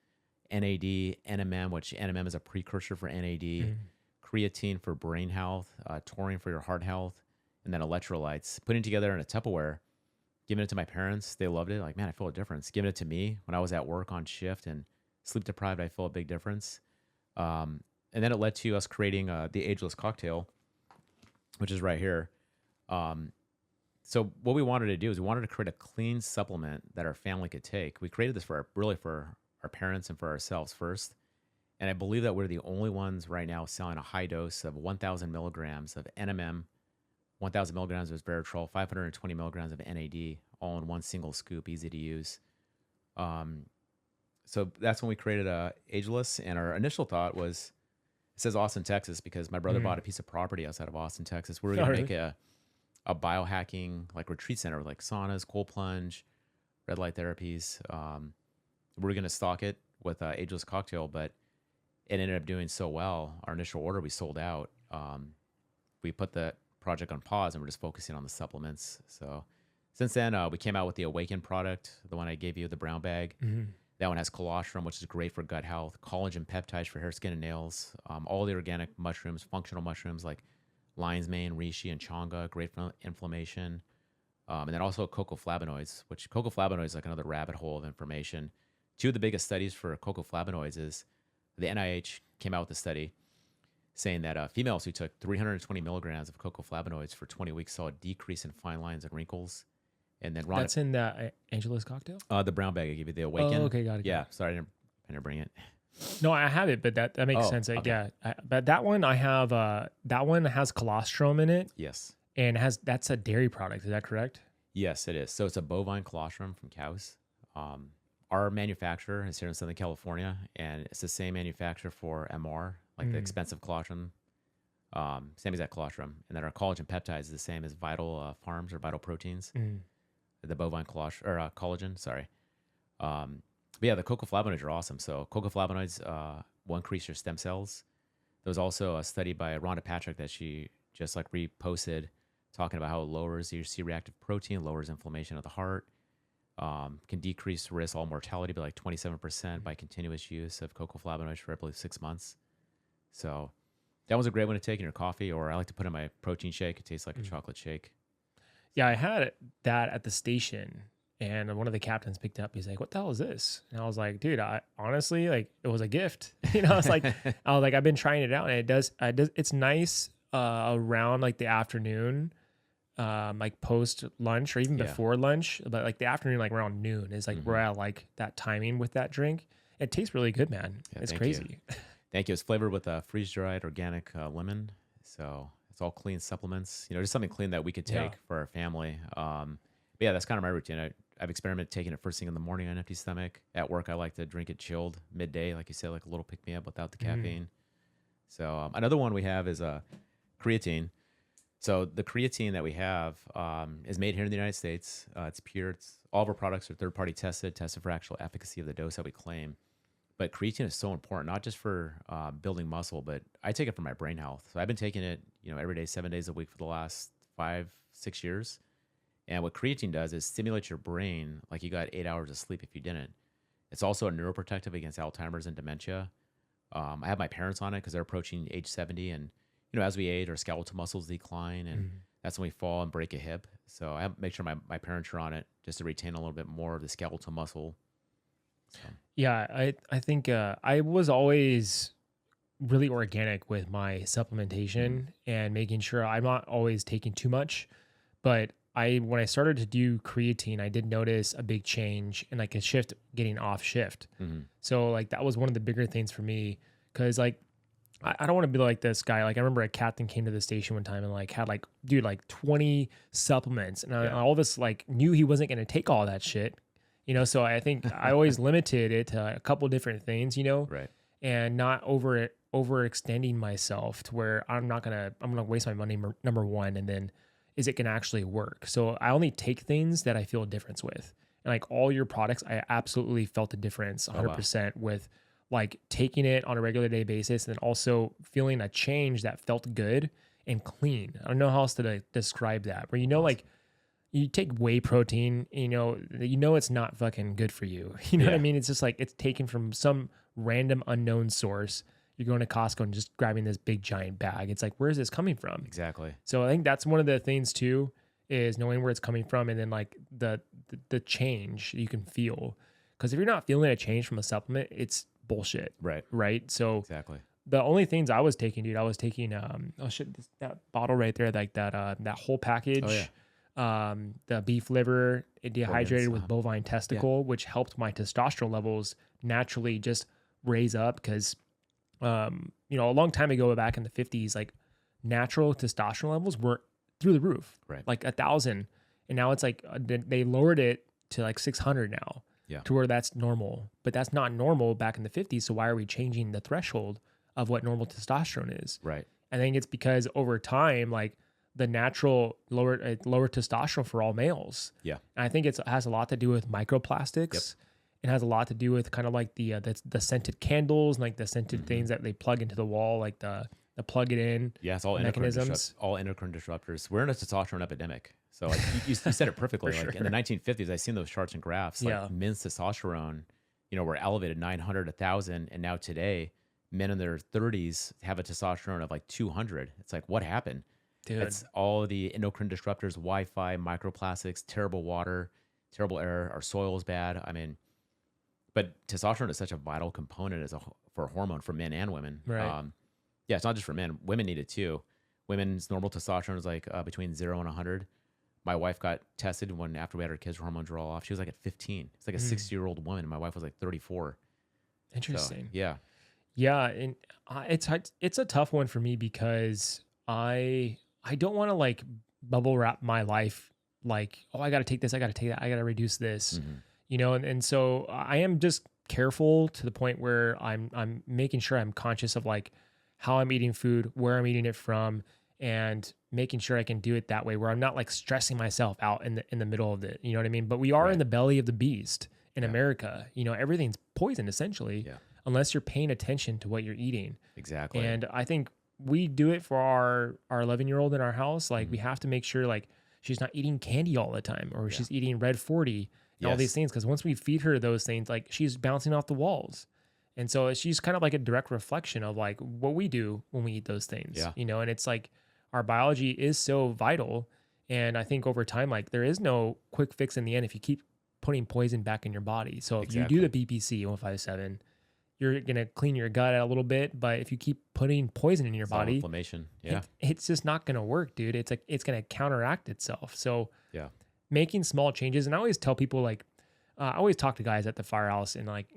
NAD, NMM, which NMM is a precursor for NAD, creatine for brain health, taurine for your heart health, and then electrolytes, putting together in a Tupperware, giving it to my parents. They loved it. Like, man, I feel a difference. Giving it to me when I was at work on shift and sleep deprived, I feel a big difference. And then it led to us creating the Ageless Cocktail, which is right here. So what we wanted to do is we wanted to create a clean supplement that our family could take. We created this for our parents and for ourselves first. And I believe that we're the only ones right now selling a high dose of 1,000 milligrams of NMM, 1,000 milligrams of resveratrol, 520 milligrams of NAD, all in one single scoop, easy to use. So that's when we created Ageless, and our initial thought was, it says Austin, Texas, because my brother bought a piece of property outside of Austin, Texas. We were going to make a biohacking like retreat center, like saunas, cold plunge, red light therapies. We're going to stock it with Ageless Cocktail, but it ended up doing so well. Our initial order, we sold out. We put the project on pause and we're just focusing on the supplements. So since then, we came out with the Awaken product, the one I gave you, the brown bag. That one has colostrum, which is great for gut health, collagen peptides for hair, skin, and nails, all the organic mushrooms, functional mushrooms like lion's mane, reishi, and changa, great for inflammation. And then also cocoa flavonoids, which cocoa flavonoids is like another rabbit hole of information. Two of the biggest studies for cocoa flavonoids is the NIH came out with a study saying that females who took 320 milligrams of cocoa flavonoids for 20 weeks saw a decrease in fine lines and wrinkles. And then That's in the Angela's cocktail? The brown bag I gave you, the Awaken. Oh, okay, got it. Yeah, sorry, I didn't bring it. No, I have it, but that makes sense. Okay. Yeah, but that one I have. That one has colostrum in it, Yes. and that's a dairy product. Is that correct? Yes, it is. So it's a bovine colostrum from cows. Our manufacturer is here in Southern California, and it's the same manufacturer for MR, like the expensive colostrum, same exact colostrum. And then our collagen peptides is the same as Vital Farms or Vital Proteins, the bovine collagen. Sorry. But yeah, the cocoa flavonoids are awesome. So cocoa flavonoids will increase your stem cells. There was also a study by Rhonda Patrick that she just like reposted, talking about how it lowers your C-reactive protein, lowers inflammation of the heart, can decrease risk all mortality by like 27% by continuous use of cocoa flavonoids for I believe 6 months. So that was a great one to take in your coffee, or I like to put in my protein shake. It tastes like a chocolate shake. Yeah, I had that at the station, and one of the captains picked it up. He's like, "What the hell is this?" And I was like, "Dude, I honestly like it was a gift." I was like, I've been trying it out, and it does. It's nice around like the afternoon, like post lunch or even before lunch, but like the afternoon, like around noon is like where I like that timing with that drink. It tastes really good, man. Yeah, it's crazy. Thank you. It's flavored with a freeze-dried organic lemon, so it's all clean supplements. Just something clean that we could take for our family. But yeah, that's kind of my routine. I've experimented taking it first thing in the morning on an empty stomach. At work, I like to drink it chilled midday, like you said, like a little pick-me-up without the caffeine. So another one we have is creatine. So the creatine that we have is made here in the United States. It's pure. All of our products are third-party tested for actual efficacy of the dose that we claim. But creatine is so important, not just for building muscle, but I take it for my brain health. So I've been taking it, every day, 7 days a week for the last 5-6 years. And what creatine does is stimulates your brain like you got 8 hours of sleep if you didn't. It's also a neuroprotective against Alzheimer's and dementia. I have my parents on it because they're approaching age 70, and as we age, our skeletal muscles decline, and that's when we fall and break a hip. So I have to make sure my parents are on it just to retain a little bit more of the skeletal muscle. So. Yeah, I think I was always really organic with my supplementation and making sure I'm not always taking too much. But when I started to do creatine, I did notice a big change and like a shift getting off shift. So like that was one of the bigger things for me, because like I don't want to be like this guy. Like I remember a captain came to the station one time and like had like 20 supplements, and all of us like knew he wasn't going to take all that shit. So I think I always limited it to a couple different things, Right. and not overextending myself to where I'm gonna waste my money. Number one, and then is it gonna actually work? So I only take things that I feel a difference with, and like all your products, I absolutely felt a difference 100% with like taking it on a regular day basis, and then also feeling a change that felt good and clean. I don't know how else to describe that, where like. You take whey protein, it's not fucking good for you. You know what I mean? It's just like it's taken from some random unknown source. You're going to Costco and just grabbing this big giant bag. It's like, where is this coming from? Exactly. So I think that's one of the things too, is knowing where it's coming from, and then like the change you can feel. Because if you're not feeling a change from a supplement, it's bullshit. Right. So exactly. The only things I was taking, dude, I was taking that bottle right there, like that whole package. Oh, yeah. The beef liver dehydrated with bovine testicle, which helped my testosterone levels naturally just raise up, because a long time ago, back in the 50s, like natural testosterone levels were through the roof, right? Like 1,000, and now it's like they lowered it to like 600 now, to where that's normal. But that's not normal back in the 50s. So why are we changing the threshold of what normal testosterone is? Right. I think it's because over time, like the natural lower testosterone for all males. Yeah. And I think it has a lot to do with microplastics. Yep. It has a lot to do with kind of like the scented candles, and like the scented things that they plug into the wall, like the plug it in. Yeah, it's all mechanisms. all endocrine disruptors. We're in a testosterone epidemic. So like you said it perfectly. Like in the 1950s, I seen those charts and graphs. Like men's testosterone, were elevated 900, 1,000, and now today, men in their 30s have a testosterone of like 200. It's like, what happened? Dude. It's all the endocrine disruptors, Wi-Fi, microplastics, terrible water, terrible air. Our soil is bad. I mean, but testosterone is such a vital component for a hormone for men and women. Right. Yeah, it's not just for men. Women need it too. Women's normal testosterone is like between 0 and 100. My wife got tested after we had our kids, her hormones were all off. She was like at 15. It's like a 60-year-old woman. My wife was like 34. Interesting. So, yeah. Yeah, and it's a tough one for me because I don't want to like bubble wrap my life like, oh, I got to take this, I got to take that, I got to reduce this, and so I am just careful to the point where I'm making sure I'm conscious of like how I'm eating food, where I'm eating it from, and making sure I can do it that way where I'm not like stressing myself out in the middle of it. You know what I mean? But we are in the belly of the beast in America. Everything's poison essentially, unless you're paying attention to what you're eating. Exactly. And I think we do it for our 11-year-old in our house. Like we have to make sure like she's not eating candy all the time, or she's eating Red 40 and all these things. Because once we feed her those things, like she's bouncing off the walls. And so she's kind of like a direct reflection of like what we do when we eat those things, and it's like our biology is so vital. And I think over time, like there is no quick fix in the end if you keep putting poison back in your body. So if you do the BPC-157, you're going to clean your gut out a little bit. But if you keep putting poison in your body, inflammation, it's just not going to work, dude. It's like, it's going to counteract itself. So making small changes. And I always tell people like, I always talk to guys at the firehouse and like,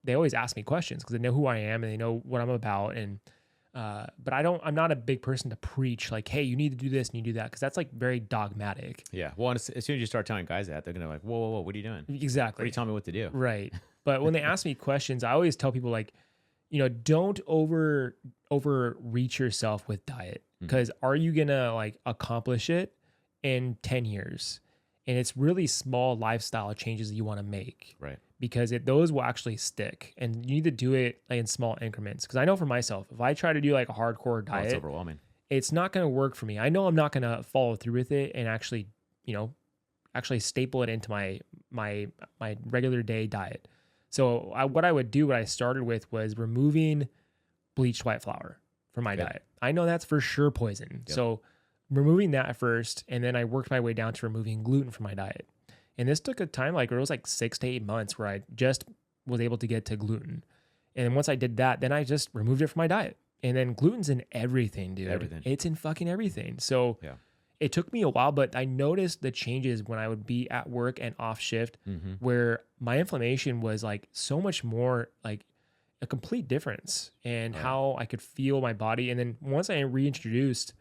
they always ask me questions because they know who I am and they know what I'm about. And, but I'm not a big person to preach like, hey, you need to do this and you do that. Cause that's like very dogmatic. Yeah. Well, as soon as you start telling guys that, they're going to like, whoa, what are you doing? Exactly. What are you telling me what to do? Right. But when they ask me questions, I always tell people like, don't overreach yourself with diet. Cause are you going to like accomplish it in 10 years? And it's really small lifestyle changes that you want to make. Right. Because those will actually stick, and you need to do it like in small increments. Because I know for myself, if I try to do like a hardcore diet, it's overwhelming. It's not going to work for me. I know I'm not going to follow through with it and actually staple it into my regular day diet. So what I started with was removing bleached white flour from my diet. I know that's for sure poison. Yep. So removing that first, and then I worked my way down to removing gluten from my diet. And this took a time, like it was like 6 to 8 months where I just was able to get to gluten. And once I did that, then I just removed it from my diet. And then gluten's in everything, dude. Everything. It's in fucking everything. So it took me a while, but I noticed the changes when I would be at work and off shift, where my inflammation was like so much more like a complete difference in how I could feel my body. And then once I reintroduced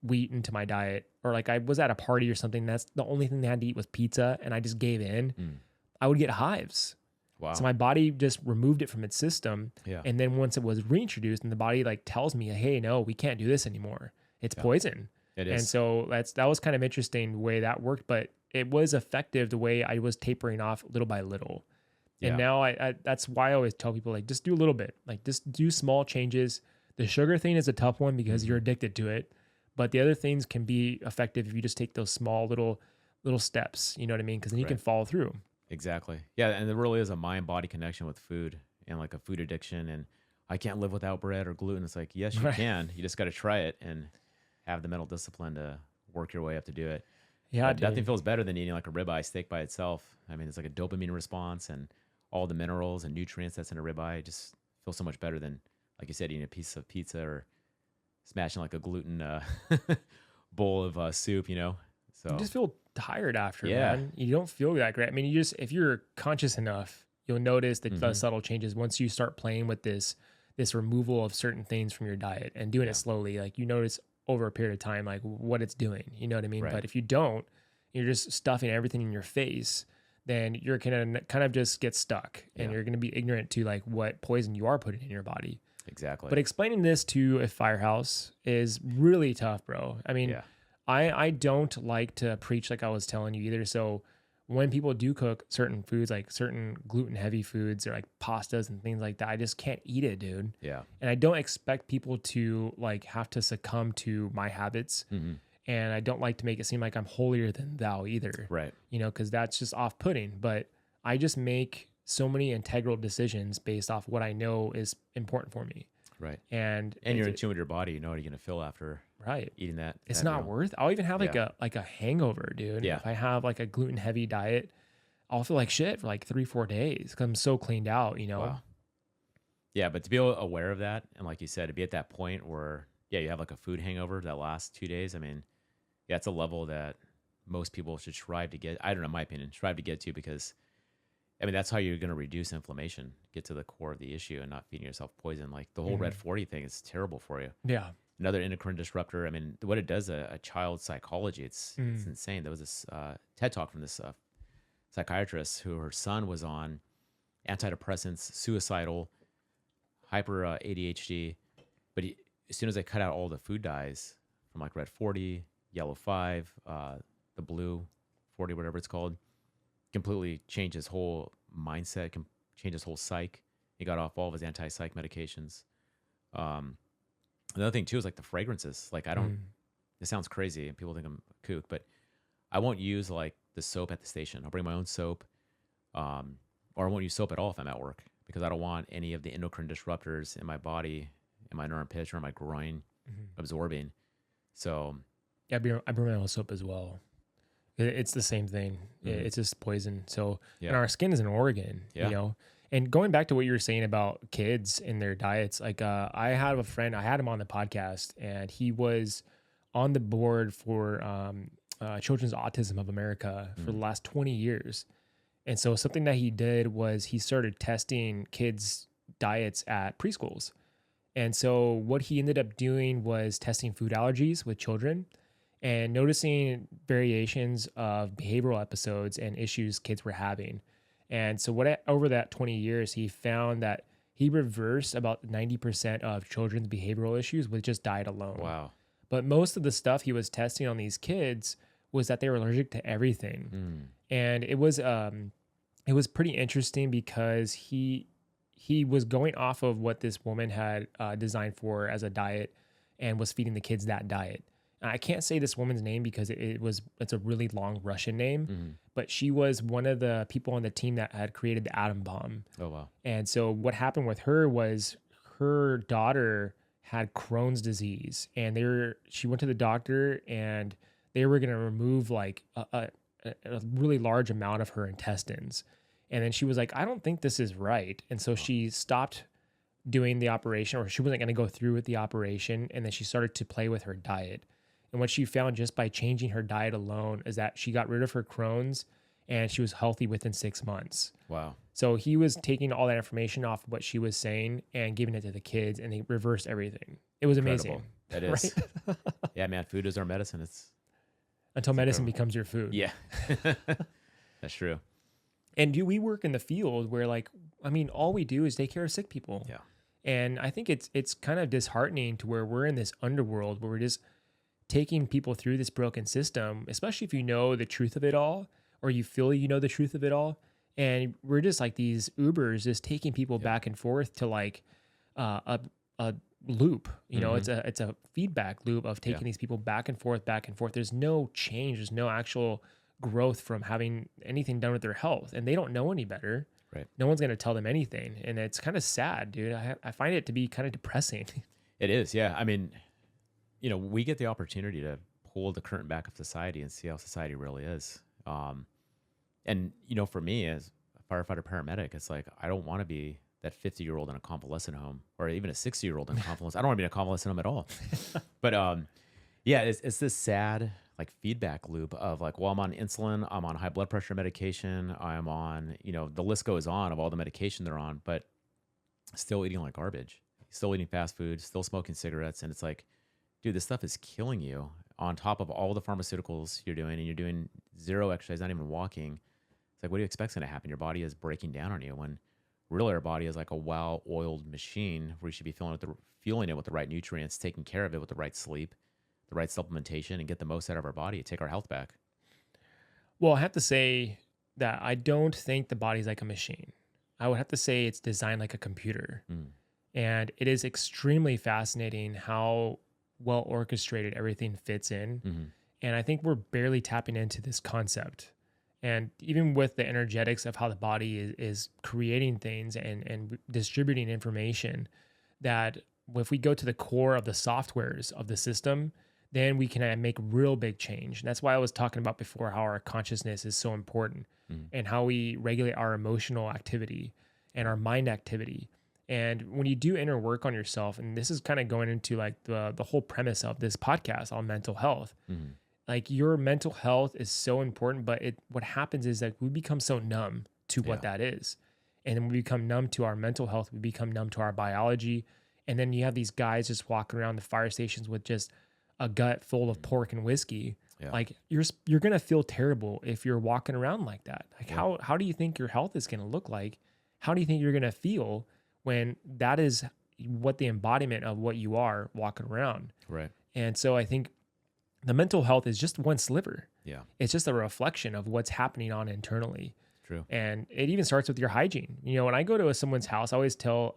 wheat into my diet, or like I was at a party or something, that's the only thing they had to eat was pizza, and I just gave in, I would get hives. Wow. So my body just removed it from its system. Yeah. And then once it was reintroduced, and the body like tells me, hey, no, we can't do this anymore. It's poison. It is. And so that was kind of interesting the way that worked, but it was effective the way I was tapering off little by little. Yeah. And now I that's why I always tell people like, just do a little bit, like just do small changes. The sugar thing is a tough one because you're addicted to it. But the other things can be effective if you just take those small little steps, you know what I mean? Because then you can follow through. Exactly. Yeah, and there really is a mind-body connection with food and like a food addiction. And I can't live without bread or gluten. It's like, yes, you can. You just got to try it and have the mental discipline to work your way up to do it. Yeah, nothing feels better than eating like a ribeye steak by itself. I mean, it's like a dopamine response and all the minerals and nutrients that's in a ribeye. It just feels so much better than, like you said, eating a piece of pizza or smashing like a gluten bowl of soup, So you just feel tired after, man. You don't feel that great. I mean, if you're conscious enough, you'll notice the subtle changes once you start playing with this removal of certain things from your diet and doing it slowly. Like you notice over a period of time, like what it's doing. You know what I mean? Right. But if you don't, you're just stuffing everything in your face, then you're gonna kind of just get stuck, and you're gonna be ignorant to like what poison you are putting in your body. Exactly. But explaining this to a firehouse is really tough, bro. I mean, I don't like to preach like I was telling you either. So when people do cook certain foods, like certain gluten heavy foods or like pastas and things like that, I just can't eat it, dude. Yeah. And I don't expect people to like have to succumb to my habits. And I don't like to make it seem like I'm holier than thou either. Right. You know, because that's just off putting. But I just make so many integral decisions based off what I know is important for me. Right. And you're in tune with your body. You know what you're going to feel after eating that. It's that not meal. worth. I'll even have like a hangover, dude. Yeah. If I have like a gluten heavy diet, I'll feel like shit for like 3-4 days because I'm so cleaned out, you know? Wow. Yeah, but to be aware of that, and like you said, to be at that point where, you have like a food hangover that lasts 2 days. I mean, it's a level that most people should strive to get. I don't know, in my opinion, strive to get to, because, I mean, that's how you're going to reduce inflammation, get to the core of the issue and not feeding yourself poison. Like the whole Red 40 thing is terrible for you. Yeah. Another endocrine disruptor. I mean, what it does to a child's psychology, it's insane. There was this TED talk from this psychiatrist who her son was on antidepressants, suicidal, hyper ADHD. But as soon as they cut out all the food dyes from like Red 40, Yellow 5, the Blue 40, whatever it's called, completely changed his whole mindset, changed his whole psych. He got off all of his anti-psych medications. Another thing too is like the fragrances. Like I don't, this sounds crazy and people think I'm a kook, but I won't use like the soap at the station. I'll bring my own soap, or I won't use soap at all if I'm at work, because I don't want any of the endocrine disruptors in my body, in my armpits or in my groin absorbing. So yeah, I bring my own soap as well. It's the same thing. It's just poison. So and our skin is an organ, you know. And going back to what you were saying about kids and their diets, like I had a friend, I had him on the podcast, and he was on the board for Children's Autism of America for the last 20 years. And so something that he did was he started testing kids' diets at preschools. And so what he ended up doing was testing food allergies with children and noticing variations of behavioral episodes and issues kids were having. And so over that 20 years, he found that he reversed about 90% of children's behavioral issues with just diet alone. wow. But most of the stuff he was testing on these kids was that they were allergic to everything. And it was pretty interesting because he was going off of what this woman had designed for as a diet and was feeding the kids that diet. And I can't say this woman's name because it's a really long Russian name, but she was one of the people on the team that had created the atom bomb. Oh, wow. And so what happened with her was her daughter had Crohn's disease, and she went to the doctor and they were going to remove like a really large amount of her intestines. And then she was like, I don't think this is right. And so she stopped doing the operation, or she wasn't going to go through with the operation. And then she started to play with her diet. And what she found just by changing her diet alone is that she got rid of her Crohn's and she was healthy within 6 months. Wow. So he was taking all that information off of what she was saying and giving it to the kids, and they reversed everything. It was amazing. That is. Right? Yeah, man, food is our medicine. Until medicine becomes your food. Yeah. That's true. And do we work in the field where, like, I mean, all we do is take care of sick people. Yeah. And I think it's kind of disheartening to where we're in this underworld where we're just taking people through this broken system, especially if you know the truth of it all, or you feel you know the truth of it all. And we're just like these Ubers just taking people back and forth to like a loop. You know, it's a feedback loop of taking these people back and forth, back and forth. There's no change. There's no actual growth from having anything done with their health, and they don't know any better. Right. No one's going to tell them anything. And it's kind of sad, dude. I find it to be kind of depressing. It is. Yeah. I mean, you know, we get the opportunity to pull the curtain back of society and see how society really is. And, you know, for me as a firefighter paramedic, it's like, I don't want to be that 50-year-old in a convalescent home, or even a 60-year-old in a convalescent. I don't want to be in a convalescent home at all. But yeah, it's this sad like feedback loop of like, well, I'm on insulin, I'm on high blood pressure medication, I'm on, you know, the list goes on of all the medication they're on, but still eating like garbage, still eating fast food, still smoking cigarettes. And it's like, dude, this stuff is killing you on top of all the pharmaceuticals you're doing, and you're doing zero exercise, not even walking. It's like, what do you expect's going to happen? Your body is breaking down on you, when really our body is like a well-oiled machine where you should be fueling it with the right nutrients, taking care of it with the right sleep, the right supplementation and get the most out of our body and take our health back. Well, I have to say that I don't think the body's like a machine. I would have to say it's designed like a computer. And it is extremely fascinating how well orchestrated everything fits in. And I think we're barely tapping into this concept. And even with the energetics of how the body is creating things and distributing information, that if we go to the core of the softwares of the system, then we can make real big change. And that's why I was talking about before how our consciousness is so important and how we regulate our emotional activity and our mind activity. And when you do inner work on yourself, and this is kind of going into like the whole premise of this podcast on mental health, like your mental health is so important, but what happens is that we become so numb to what that is. And then we become numb to our mental health. We become numb to our biology. And then you have these guys just walking around the fire stations with just a gut full of pork and whiskey. Like you're going to feel terrible if you're walking around like that. Like how do you think your health is going to look like? How do you think you're going to feel when that is what the embodiment of what you are walking around? Right. And so I think the mental health is just one sliver. Yeah. It's just a reflection of what's happening on internally. True. And it even starts with your hygiene. You know, when I go to someone's house, I always tell,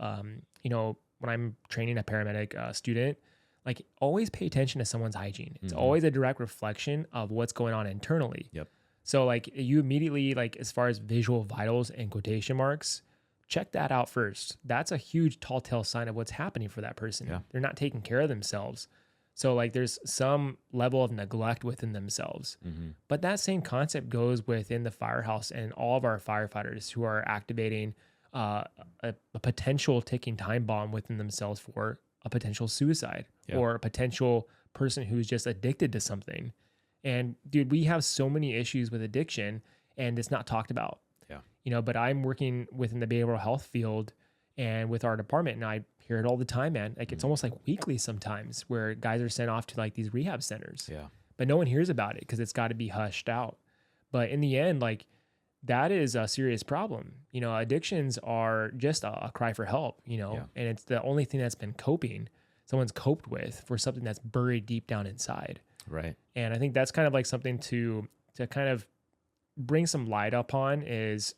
you know, when I'm training a paramedic student, like always pay attention to someone's hygiene. It's always a direct reflection of what's going on internally. Yep. So like you immediately, like as far as visual vitals and quotation marks, check that out first. That's a huge tall tale sign of what's happening for that person. Yeah. They're not taking care of themselves. So like there's some level of neglect within themselves. But that same concept goes within the firehouse and all of our firefighters who are activating a potential ticking time bomb within themselves for a potential suicide or a potential person who's just addicted to something. And dude, we have so many issues with addiction and it's not talked about. You know, but I'm working within the behavioral health field and with our department, and I hear it all the time, man. Like it's almost like weekly sometimes where guys are sent off to like these rehab centers. But no one hears about it because it's got to be hushed out. But in the end, like that is a serious problem. You know, addictions are just a cry for help, you know, and it's the only thing that's been someone's coped with for something that's buried deep down inside. Right. And I think that's kind of like something to kind of bring some light upon is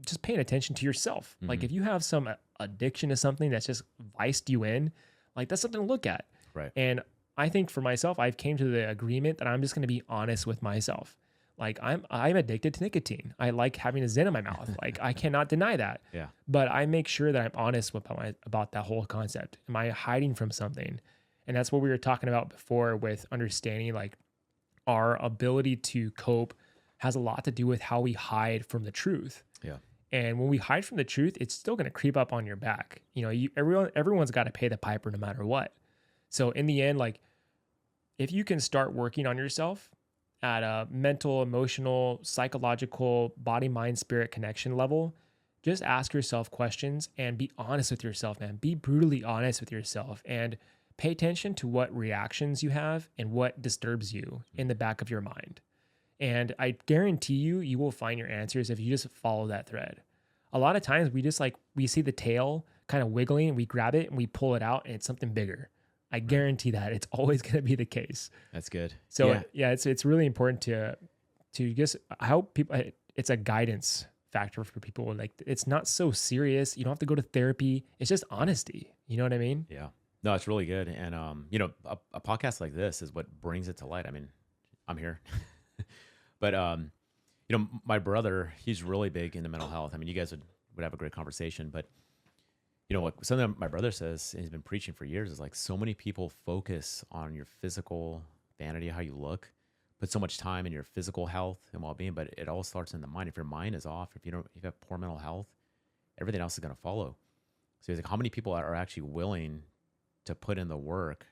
just paying attention to yourself. Like if you have some addiction to something that's just viced you in, like that's something to look at. Right. And I think for myself, I've came to the agreement that I'm just going to be honest with myself. Like I'm addicted to nicotine. I like having a Zen in my mouth. Like I cannot deny that. Yeah. But I make sure that I'm honest about that whole concept. Am I hiding from something? And that's what we were talking about before with understanding like our ability to cope has a lot to do with how we hide from the truth. Yeah. And when we hide from the truth, it's still going to creep up on your back. You know, everyone's got to pay the piper no matter what. So in the end, like if you can start working on yourself at a mental, emotional, psychological, body, mind, spirit connection level, just ask yourself questions and be honest with yourself, man. Be brutally honest with yourself and pay attention to what reactions you have and what disturbs you in the back of your mind. And I guarantee you will find your answers if you just follow that thread. A lot of times we see the tail kind of wiggling and we grab it and we pull it out and it's something bigger. I guarantee that it's always going to be the case. That's good. So it's really important to just help people. It's a guidance factor for people. Like it's not so serious. You don't have to go to therapy. It's just honesty. You know what I mean? Yeah. No, it's really good. And, you know, a podcast like this is what brings it to light. I mean, I'm here. But, you know, my brother, he's really big into mental health. I mean, you guys would have a great conversation. But, you know, what something that my brother says, and he's been preaching for years, is like so many people focus on your physical vanity, how you look, put so much time in your physical health and well-being, but it all starts in the mind. If your mind is off, if you have poor mental health, everything else is going to follow. So he's like, how many people are actually willing to put in the work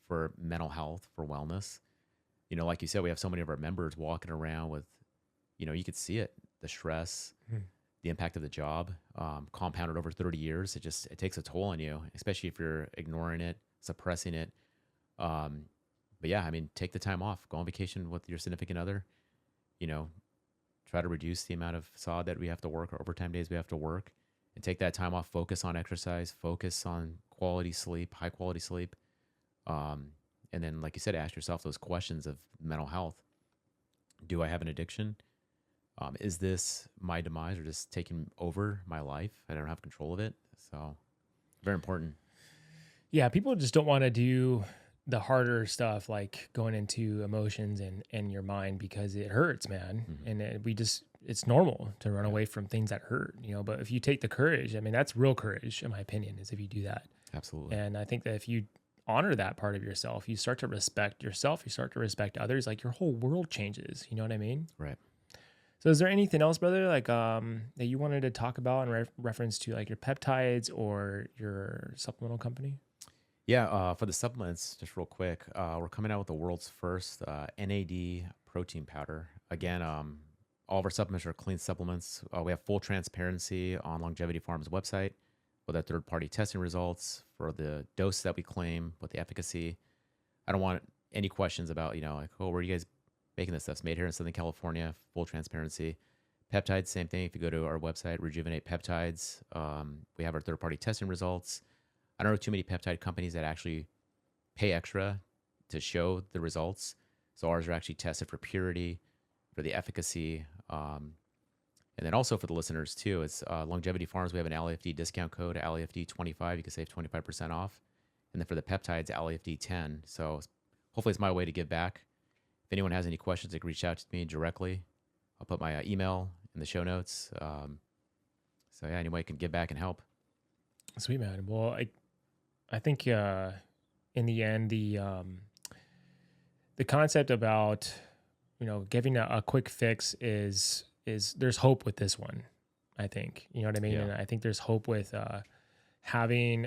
for mental health, for wellness? You know, like you said, we have so many of our members walking around with, you know, you could see it, the stress, the impact of the job, compounded over 30 years. It takes a toll on you, especially if you're ignoring it, suppressing it. But yeah, I mean, take the time off, go on vacation with your significant other, you know, try to reduce the amount of SOD that we have to work or overtime days we have to work, and take that time off, focus on exercise, focus on quality sleep, high quality sleep. And And then, like you said, ask yourself those questions of mental health. Do I have an addiction? Is this my demise or just taking over my life? I don't have control of it. So very important. Yeah, people just don't want to do the harder stuff like going into emotions and your mind because it hurts, man. And it's normal to run away from things that hurt, but if you take the courage, I mean, that's real courage, in my opinion, is if you do that. Absolutely. And I think that if you honor that part of yourself, you start to respect yourself, you start to respect others, like your whole world changes. You know what I mean? Right. So is there anything else, brother, like that you wanted to talk about in reference to like your peptides or your supplemental company? Yeah, for the supplements, just real quick, we're coming out with the world's first NAD protein powder. Again, all of our supplements are clean supplements. We have full transparency on Longevity Farm's website with our third-party testing results for the dose that we claim, with the efficacy. I don't want any questions about, like, oh, where are you guys making this stuff? It's made here in Southern California, full transparency. Peptides, same thing. If you go to our website, Rejuvenate Peptides, we have our third-party testing results. I don't know too many peptide companies that actually pay extra to show the results. So ours are actually tested for purity, for the efficacy. And then also for the listeners too, it's Longevity Farms. We have an LAFD discount code, LAFD25. You can save 25% off. And then for the peptides, LAFD10. So hopefully it's my way to give back. If anyone has any questions, they can reach out to me directly. I'll put my email in the show notes. So yeah, any way I can give back and help. Sweet, man. Well, I think in the end, the concept about giving a quick fix is there's hope with this one. I think, you know what I mean. Yeah. And I think there's hope with having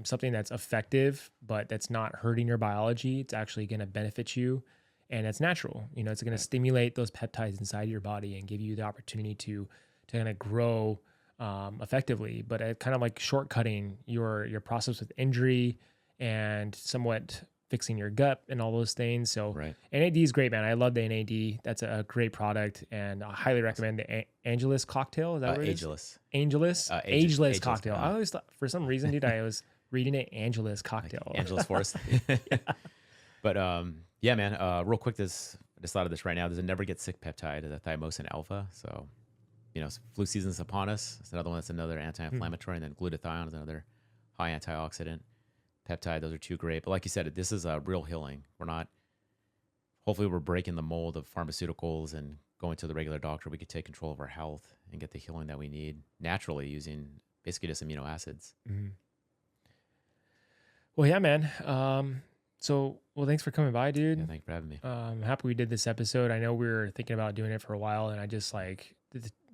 something that's effective, but that's not hurting your biology. It's actually going to benefit you, and it's natural. It's going to stimulate those peptides inside your body and give you the opportunity to kind of grow effectively, but it kind of like shortcutting your process with injury and somewhat fixing your gut and all those things. So Right. NAD is great, man. I love the NAD. That's a great product, and I highly recommend the Angelus cocktail. Is that what it is? Ageless. Angelus? Ageless Ageless cocktail. I always thought, for some reason, dude, I was reading it Angelus cocktail. Angelus Forest. But yeah, man, real quick, I just thought of this right now. There's a never get sick peptide, the thymosin alpha. So, flu season's upon us. It's another one that's another anti-inflammatory, and then glutathione is another high antioxidant peptide. Those are two great. But like you said, this is a real healing. Hopefully we're breaking the mold of pharmaceuticals and going to the regular doctor. We could take control of our health and get the healing that we need naturally using basically just amino acids. Mm-hmm. Well, yeah, man. Thanks for coming by, dude. Yeah, thanks for having me. I'm happy we did this episode. I know we were thinking about doing it for a while, and I just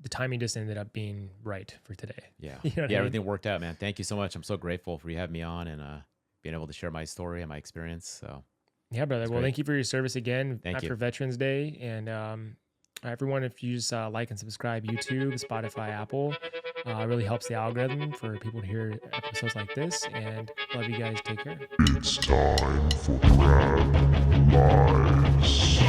the timing just ended up being right for today. Yeah. You know what I mean? Everything worked out, man. Thank you so much. I'm so grateful for you having me on and being able to share my story and my experience. So yeah, brother. Well, thank you for your service again after Veterans Day. And everyone, if you just like and subscribe, YouTube, Spotify, Apple, it really helps the algorithm for people to hear episodes like this. And love you guys. Take care. It's time for Crab Lives.